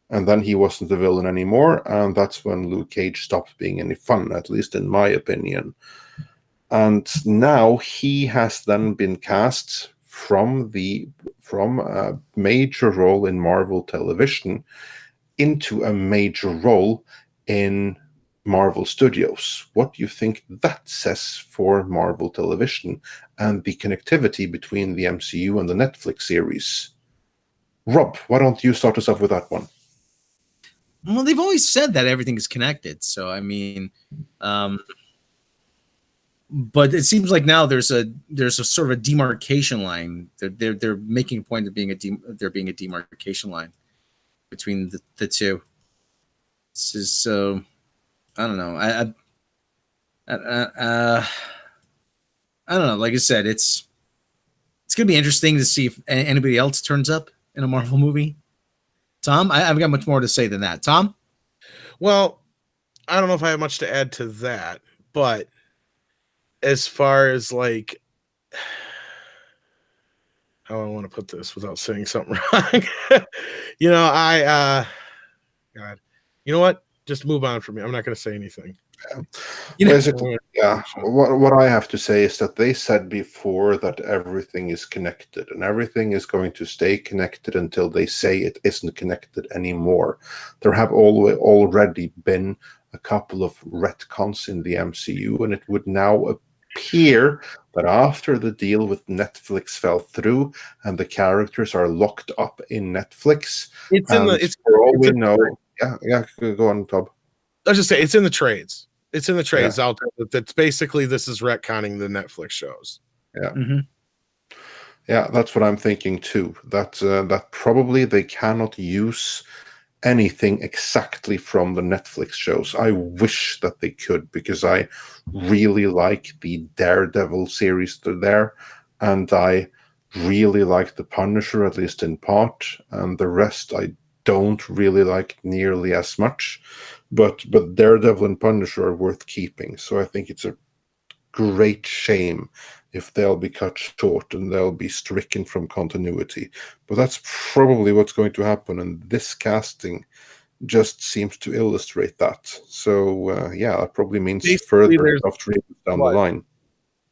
and then he wasn't the villain anymore, and that's when Luke Cage stopped being any fun, at least in my opinion. And now he has then been cast from a major role in Marvel Television into a major role in Marvel Studios. What do you think that says for Marvel Television and the connectivity between the MCU and the Netflix series? Rob, why don't you start us off with that one? Well, they've always said that everything is connected. So, I mean, but it seems like now there's a sort of a demarcation line. They're making a point of there being a demarcation line between the two. So I don't know. I don't know. Like I said, it's gonna be interesting to see if anybody else turns up in a Marvel movie. Tom, I've got much more to say than that. Tom? Well, I don't know if I have much to add to that, but as far as like how I want to put this without saying something wrong, God. You know what? Just move on from me. I'm not going to say anything. Basically, yeah. What I have to say is that they said before that everything is connected, and everything is going to stay connected until they say it isn't connected anymore. There have already been a couple of retcons in the MCU, and it would now appear that after the deal with Netflix fell through and the characters are locked up in Netflix, for all we know. Yeah, go on, Tob. I'll just say it's in the trades. It's in the trades out there. That's basically this is retconning the Netflix shows. Yeah. Mm-hmm. Yeah, that's what I'm thinking too. That probably they cannot use anything exactly from the Netflix shows. I wish that they could, because I really like the Daredevil series there, and I really like the Punisher, at least in part, and the rest I don't really like nearly as much, but Daredevil and Punisher are worth keeping. So I think it's a great shame if they'll be cut short and they'll be stricken from continuity. But that's probably what's going to happen, and this casting just seems to illustrate that. So that probably means Basically, further there's soft reboots down what? the line.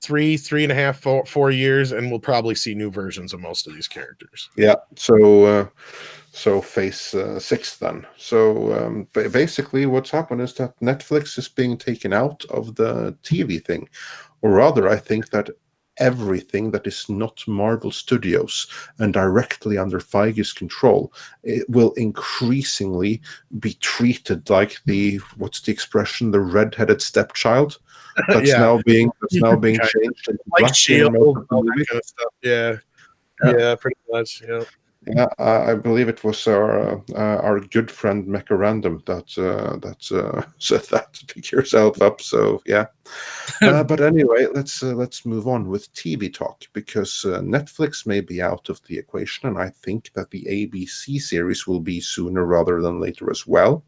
3.5, 4 years, and we'll probably see new versions of most of these characters. Yeah. So phase 6 then. So basically, what's happened is that Netflix is being taken out of the TV thing, or rather, I think that everything that is not Marvel Studios and directly under Feige's control, it will increasingly be treated like the red-headed stepchild. That's now being changed into like black Shield, in all most of the that movies. kind of stuff. Yeah, pretty much. Yeah. Yeah, I believe it was our good friend Mecarandum that said that to pick yourself up. So yeah, but anyway, let's move on with TV talk, because Netflix may be out of the equation, and I think that the ABC series will be sooner rather than later as well.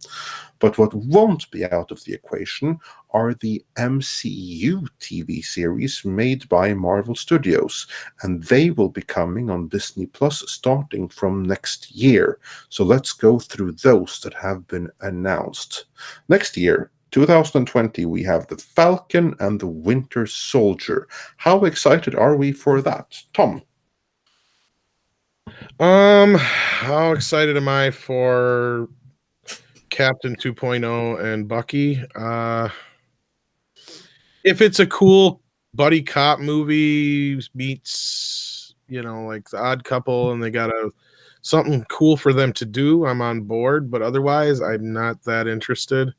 But what won't be out of the equation are the MCU TV series made by Marvel Studios, and they will be coming on Disney Plus starting from next year. So let's go through those that have been announced. Next year, 2020, we have The Falcon and the Winter Soldier. How excited are we for that, Tom? How excited am I for Captain 2.0 and Bucky? If it's a cool buddy cop movie meets, like The Odd Couple, and they got something cool for them to do, I'm on board. But otherwise, I'm not that interested.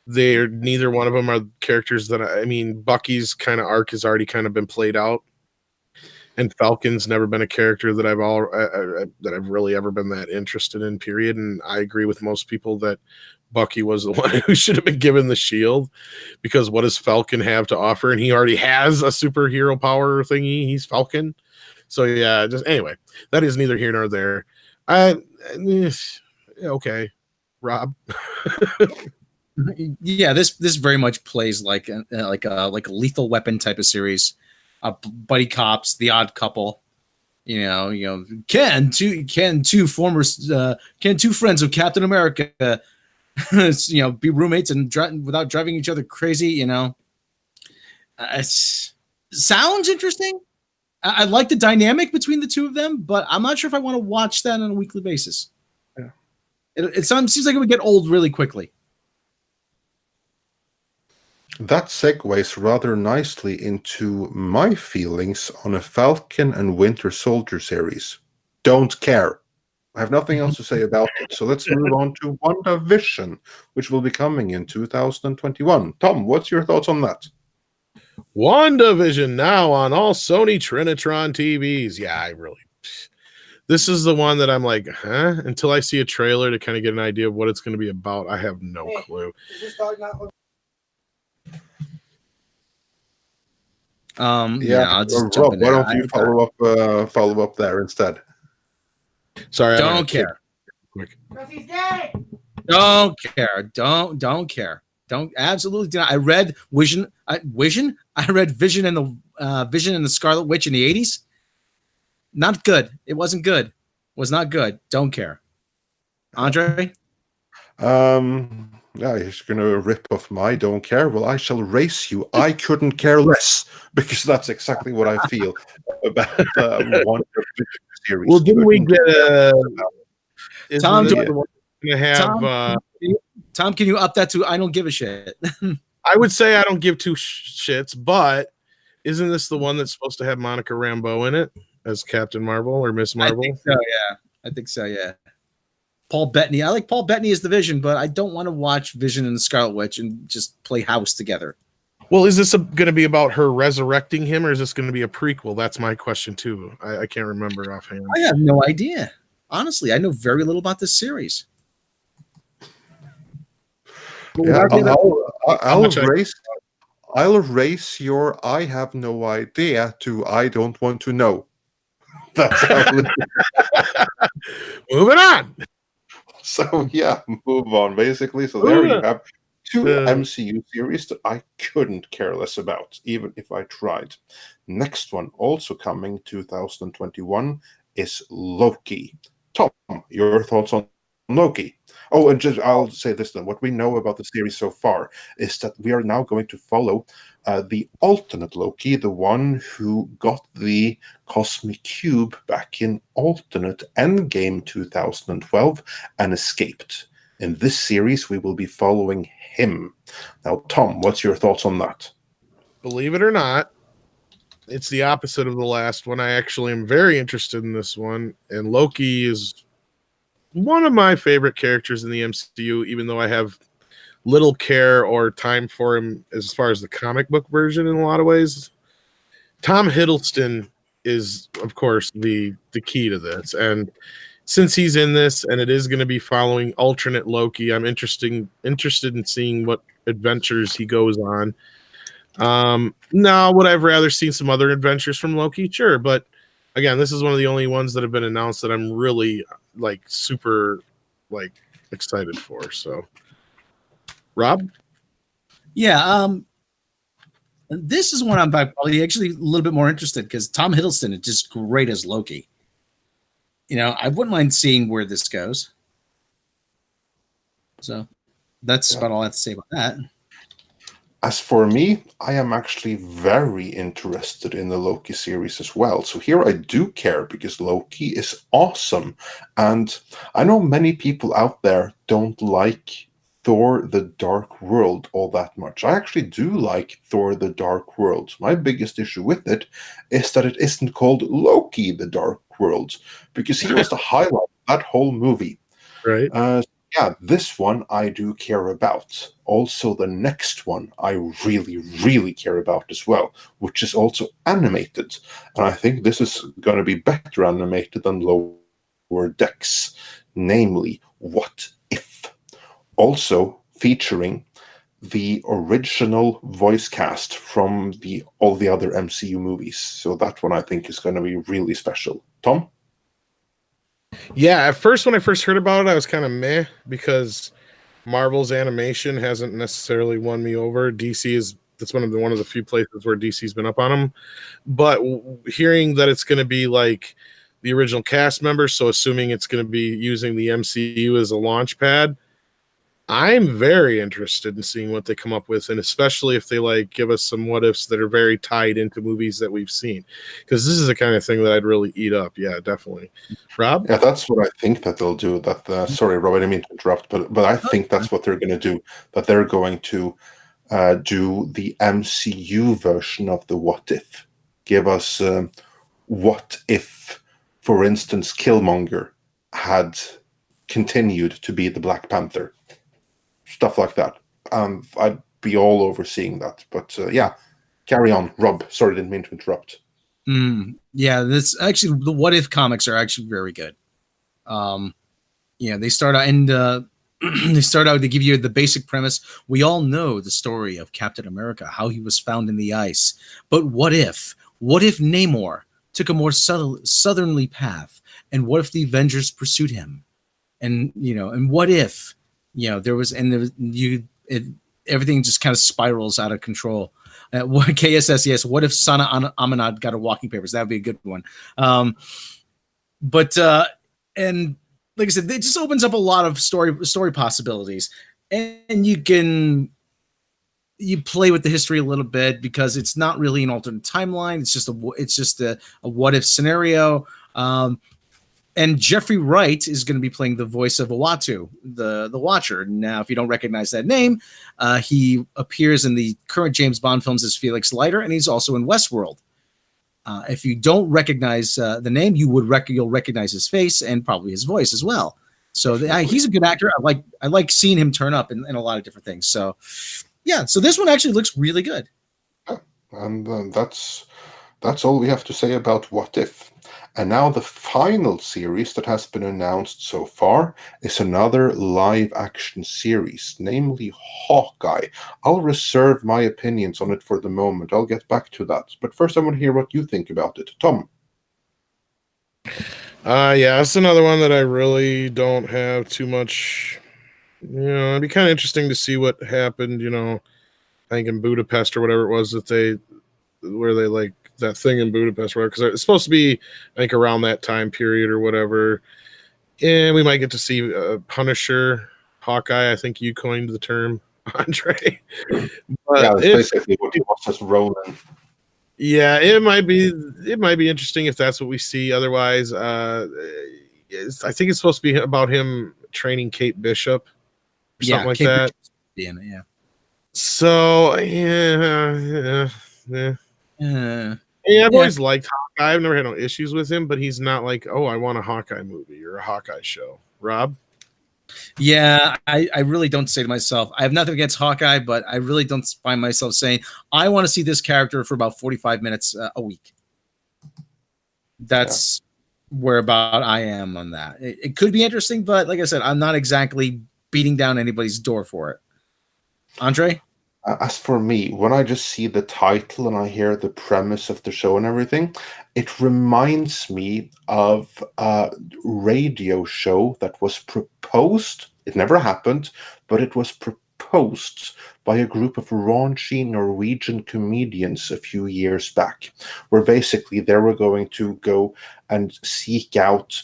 Neither one of them are characters that Bucky's kind of arc has already kind of been played out, and Falcon's never been a character that I've really ever been that interested in. Period. And I agree with most people that Bucky was the one who should have been given the shield, because what does Falcon have to offer? And he already has a superhero power thingy. He's Falcon. So yeah, anyway, that is neither here nor there. Okay, Rob. Yeah, this very much plays like a Lethal Weapon type of series. Buddy cops, The Odd Couple. Can two friends of Captain America be roommates and without driving each other crazy? It sounds interesting. I like the dynamic between the two of them, but I'm not sure if I want to watch that on a weekly basis. Yeah. It seems like it would get old really quickly. That segues rather nicely into my feelings on a Falcon and Winter Soldier series. Don't care. I have nothing else to say about it. So let's move on to WandaVision, which will be coming in 2021. Tom, what's your thoughts on that? WandaVision now on all Sony Trinitron TVs. Yeah, this is the one that I'm like, huh? Until I see a trailer to kind of get an idea of what it's going to be about, I have no clue. I'll just jump Rob, in why there. don't you follow up there instead? Sorry, don't care. Quick. He's dead. Don't care. Don't care. Don't absolutely do not. I read Vision. I read Vision and the Scarlet Witch in the 80s. Not good. It wasn't good. Was not good. Don't care. Andre? Yeah, he's going to rip off my don't care. Well, I shall race you. I couldn't care less, because that's exactly what I feel about one series. Well, didn't we get Tom? Tom, can you up that to I don't give a shit? I would say I don't give two shits, but isn't this the one that's supposed to have Monica Rambeau in it as Captain Marvel or Miss Marvel? I think so, yeah. Paul Bettany. I like Paul Bettany as the Vision, but I don't want to watch Vision and the Scarlet Witch and just play house together. Well, is this going to be about her resurrecting him, or is this going to be a prequel? That's my question, too. I can't remember offhand. I have no idea. Honestly, I know very little about this series. Yeah, I'll race your I have no idea to I don't want to know. That's how Moving on. So yeah, move on basically. So there you have Two MCU series that I couldn't care less about, even if I tried. Next one, also coming 2021, is Loki. Tom, your thoughts on Loki? Oh, and just I'll say this then. What we know about the series so far is that we are now going to follow the alternate Loki, the one who got the cosmic cube back in alternate Endgame 2012 and escaped. In this series, we will be following him. Now, Tom, what's your thoughts on that? Believe it or not, it's the opposite of the last one. I actually am very interested in this one, and Loki is one of my favorite characters in the MCU, even though I have little care or time for him as far as the comic book version in a lot of ways. Tom Hiddleston is, of course, the key to this, and since he's in this and it is going to be following alternate Loki, I'm interested in seeing what adventures he goes on. Now, would I've rather seen some other adventures from Loki? Sure, but again, this is one of the only ones that have been announced that I'm really super excited for. So, Rob? Yeah, this is one I'm probably actually a little bit more interested because Tom Hiddleston is just great as Loki. I wouldn't mind seeing where this goes. So that's about all I have to say about that. As for me, I am actually very interested in the Loki series as well. So here I do care because Loki is awesome. And I know many people out there don't like Thor the Dark World all that much. I actually do like Thor the Dark World. My biggest issue with it is that it isn't called Loki the Dark World, because he was the highlight of that whole movie. Right. Yeah, this one I do care about. Also, the next one I really, really care about as well, which is also animated. And I think this is going to be better animated than Lower Decks, namely, What If? Also featuring the original voice cast from all the other MCU movies. So that one I think is going to be really special. Tom? Yeah, at first when I first heard about it, I was kind of meh because Marvel's animation hasn't necessarily won me over. That's one of the few places where DC's been up on them. But hearing that it's going to be like the original cast members, so assuming it's going to be using the MCU as a launch pad, I'm very interested in seeing what they come up with, and especially if they give us some what ifs that are very tied into movies that we've seen, because this is the kind of thing that I'd really eat up. Yeah, definitely. Rob? Yeah, that's what I think that they'll do. Sorry, Rob, I didn't mean to interrupt, but I think that's what they're going to do. That they're going to do the MCU version of the What If. Give us what if, for instance, Killmonger had continued to be the Black Panther. Stuff like that. I'd be all over seeing that. But yeah, carry on. Rob, sorry, didn't mean to interrupt. Yeah, this actually, the What If comics are actually very good. They start out and they start out to give you the basic premise. We all know the story of Captain America, how he was found in the ice. But what if? What if Namor took a more southerly path? And what if the Avengers pursued him? And and what if everything just kind of spirals out of control. KSS, yes. What if Sana Amanad got a walking papers? That would be a good one. And like I said, it just opens up a lot of story possibilities, and you play with the history a little bit because it's not really an alternate timeline. It's just a what if scenario. And Jeffrey Wright is going to be playing the voice of Uatu, the Watcher. Now, if you don't recognize that name, he appears in the current James Bond films as Felix Leiter, and he's also in Westworld. If you don't recognize the name, you'll recognize his face and probably his voice as well. So he's a good actor. I like seeing him turn up in a lot of different things. So yeah, so this one actually looks really good. And that's all we have to say about What If. And now the final series that has been announced so far is another live-action series, namely Hawkeye. I'll reserve my opinions on it for the moment. I'll get back to that. But first I want to hear what you think about it. Tom? Yeah, it's another one that I really don't have too much it'd be kind of interesting to see what happened. I think in Budapest or whatever it was where they like that thing in Budapest, or whatever, because it's supposed to be, I think, around that time period or whatever. And we might get to see Punisher, Hawkeye. I think you coined the term, Andre. But That's basically what he was just rolling. Yeah, it might be interesting if that's what we see. Otherwise, I think it's supposed to be about him training Kate Bishop or something like Kate that. Bishop's in it, So I've always liked Hawkeye. I've never had no issues with him, but he's not like, oh, I want a Hawkeye movie or a Hawkeye show. Rob? Yeah, I really don't say to myself, I have nothing against Hawkeye, but I really don't find myself saying, I want to see this character for about 45 minutes a week. That's where about I am on that. It could be interesting, but like I said, I'm not exactly beating down anybody's door for it. Andre? As for me, when I just see the title and I hear the premise of the show and everything, it reminds me of a radio show that was proposed. It never happened, but it was proposed by a group of raunchy Norwegian comedians a few years back, where basically they were going to go and seek out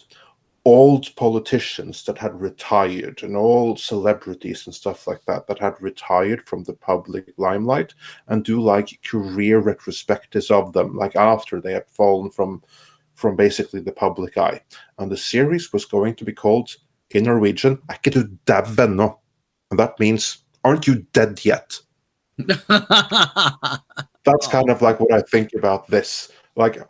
old politicians that had retired and old celebrities and stuff like that had retired from the public limelight and do like career retrospectives of them, like after they had fallen from basically the public eye. And the series was going to be called, in Norwegian, "Ikke du dau ennå?" And that means, aren't you dead yet? That's kind of like what I think about this. Like,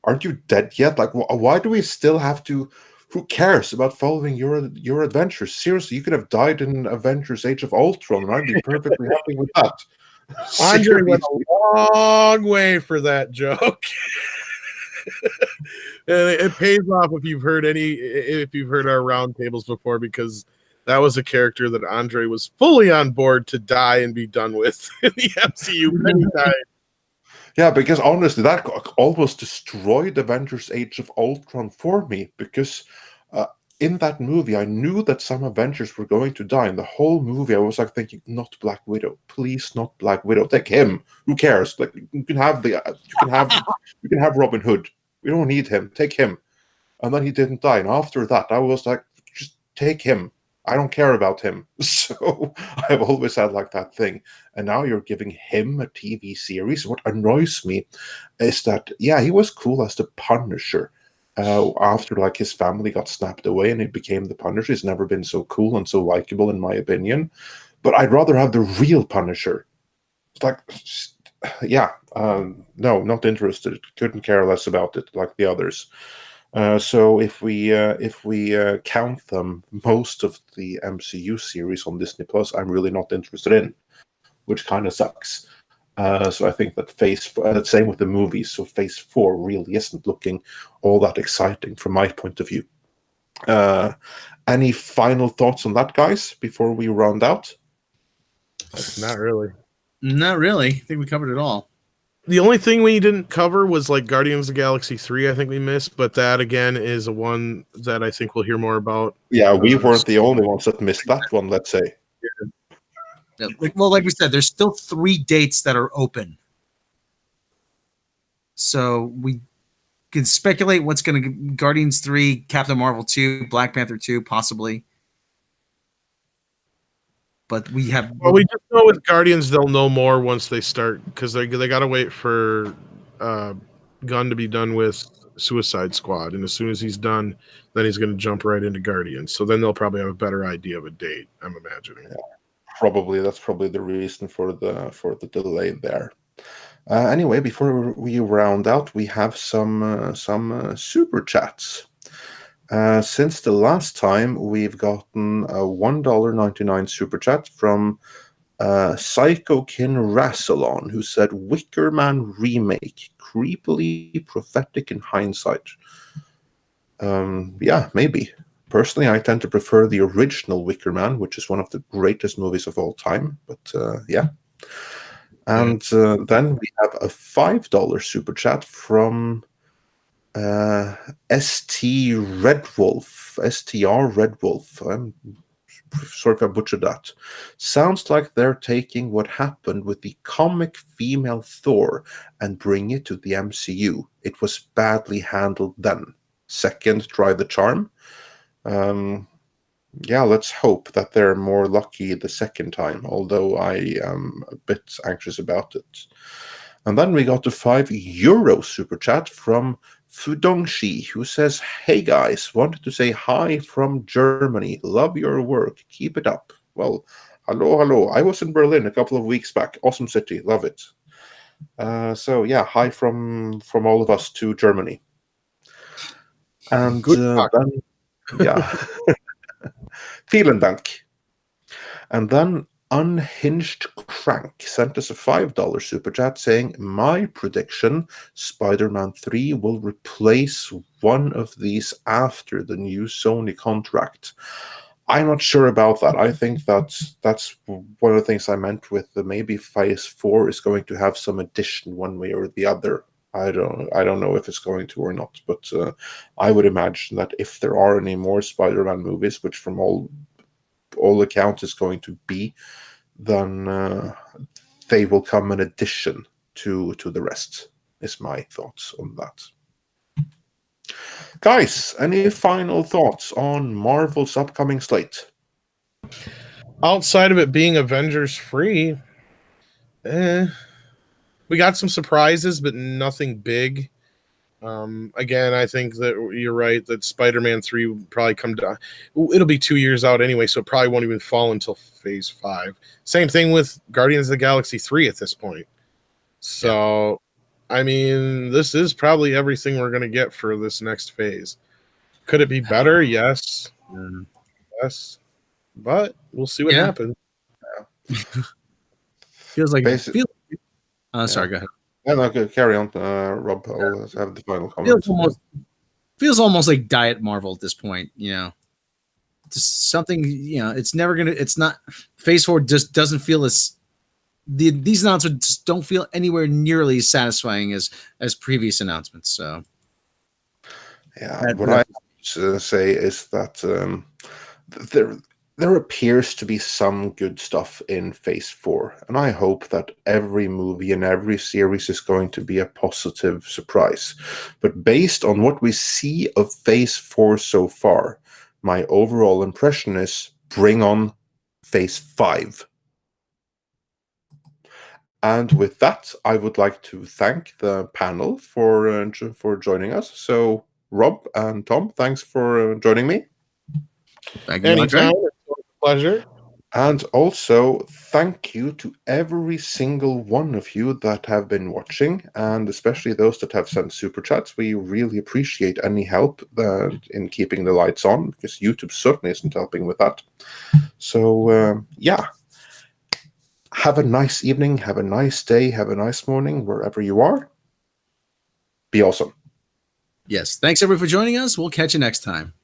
aren't you dead yet? Like, why do we still have to? Who cares about following your adventures? Seriously, you could have died in Avengers: Age of Ultron, and I'd be perfectly happy with that. Andre went a long way for that joke. And it pays off if you've heard our roundtables before, because that was a character that Andre was fully on board to die and be done with in the MCU many times. Yeah, because honestly, that almost destroyed Avengers: Age of Ultron for me, because in that movie, I knew that some Avengers were going to die. In the whole movie, I was like thinking, not Black Widow, please, not Black Widow. Take him. Who cares? Like, you can have Robin Hood. We don't need him. Take him. And then he didn't die. And after that, I was like, just take him. I don't care about him. So I've always had like that thing. And now you're giving him a TV series. What annoys me is that, yeah, he was cool as the Punisher. After like his family got snapped away and he became the Punisher. He's never been so cool and so likable, in my opinion. But I'd rather have the real Punisher. It's like, yeah, no, not interested. Couldn't care less about it like the others. So if we count them, most of the MCU series on Disney Plus, I'm really not interested in, which kind of sucks. So I think that same with the movies. So Phase 4 really isn't looking all that exciting from my point of view. Any final thoughts on that, guys, before we round out? Not really. Not really. I think we covered it all. The only thing we didn't cover was like Guardians of the Galaxy 3, I think we missed, but that again is a one that I think we'll hear more about. Yeah, we weren't the only ones that missed that one, let's say. Yeah, like we said, there's still 3 dates that are open. So we can speculate what's going to Guardians 3, Captain Marvel 2, Black Panther 2, possibly. But we have. Well, we just know with Guardians, they'll know more once they start, because they got to wait for Gunn to be done with Suicide Squad, and as soon as he's done, then he's going to jump right into Guardians. So then they'll probably have a better idea of a date, I'm imagining. Yeah, probably that's probably the reason for the delay there. Anyway, before we round out, we have some super chats. Since the last time, we've gotten a $1.99 super chat from Psychokin Rassilon, who said, "Wicker Man remake, creepily prophetic in hindsight." Yeah, maybe. Personally, I tend to prefer the original Wicker Man, which is one of the greatest movies of all time. But yeah. And then we have a $5 super chat from ST Red Wolf, STR Red Wolf. I'm sorry if I butchered that. Sounds like they're taking what happened with the comic female Thor and bring it to the MCU. It was badly handled then. Second, try the charm. Yeah, let's hope that they're more lucky the second time, although I am a bit anxious about it. And then we got a €5 super chat from Fudongshi, who says, "Hey guys, wanted to say hi from Germany. Love your work. Keep it up." Well, hello. I was in Berlin a couple of weeks back. Awesome city. Love it. So yeah, hi from all of us to Germany. And Good luck. then, yeah. Vielen Dank. And then Unhinged Crank sent us a $5 super chat saying, "My prediction, Spider-Man 3 will replace one of these after the new Sony contract." I'm not sure about that. I think that's one of the things I meant with the maybe Phase 4 is going to have some addition one way or the other. I don't know if it's going to or not, but I would imagine that if there are any more Spider-Man movies, which from all accounts is going to be, then they will come in addition to the rest, is my thoughts on that. Guys, any final thoughts on Marvel's upcoming slate? Outside of it being Avengers free, we got some surprises, but nothing big. Again, I think that you're right that Spider-Man 3 will probably come down. It'll be 2 years out anyway, so it probably won't even fall until Phase 5. Same thing with Guardians of the Galaxy 3 at this point. So, I mean, this is probably everything we're going to get for this next phase. Could it be better? Yes. Yes. But we'll see what happens. Feels like Basically, sorry, go ahead. Yeah, no, carry on, Rob. I'll have the final comment. Feels almost like Diet Marvel at this point, you know. Just something, you know, it's not Phase 4 just doesn't feel as these announcements just don't feel anywhere nearly as satisfying as previous announcements. So yeah, what I say is that there appears to be some good stuff in Phase 4, and I hope that every movie and every series is going to be a positive surprise. But based on what we see of Phase 4 so far, my overall impression is bring on Phase 5. And with that, I would like to thank the panel for joining us. So, Rob and Tom, thanks for joining me. Thank you. Anytime. It's a pleasure. And also, thank you to every single one of you that have been watching, and especially those that have sent super chats. We really appreciate any help in keeping the lights on, because YouTube certainly isn't helping with that. So, yeah. Have a nice evening, have a nice day, have a nice morning, wherever you are. Be awesome. Yes. Thanks, everyone, for joining us. We'll catch you next time.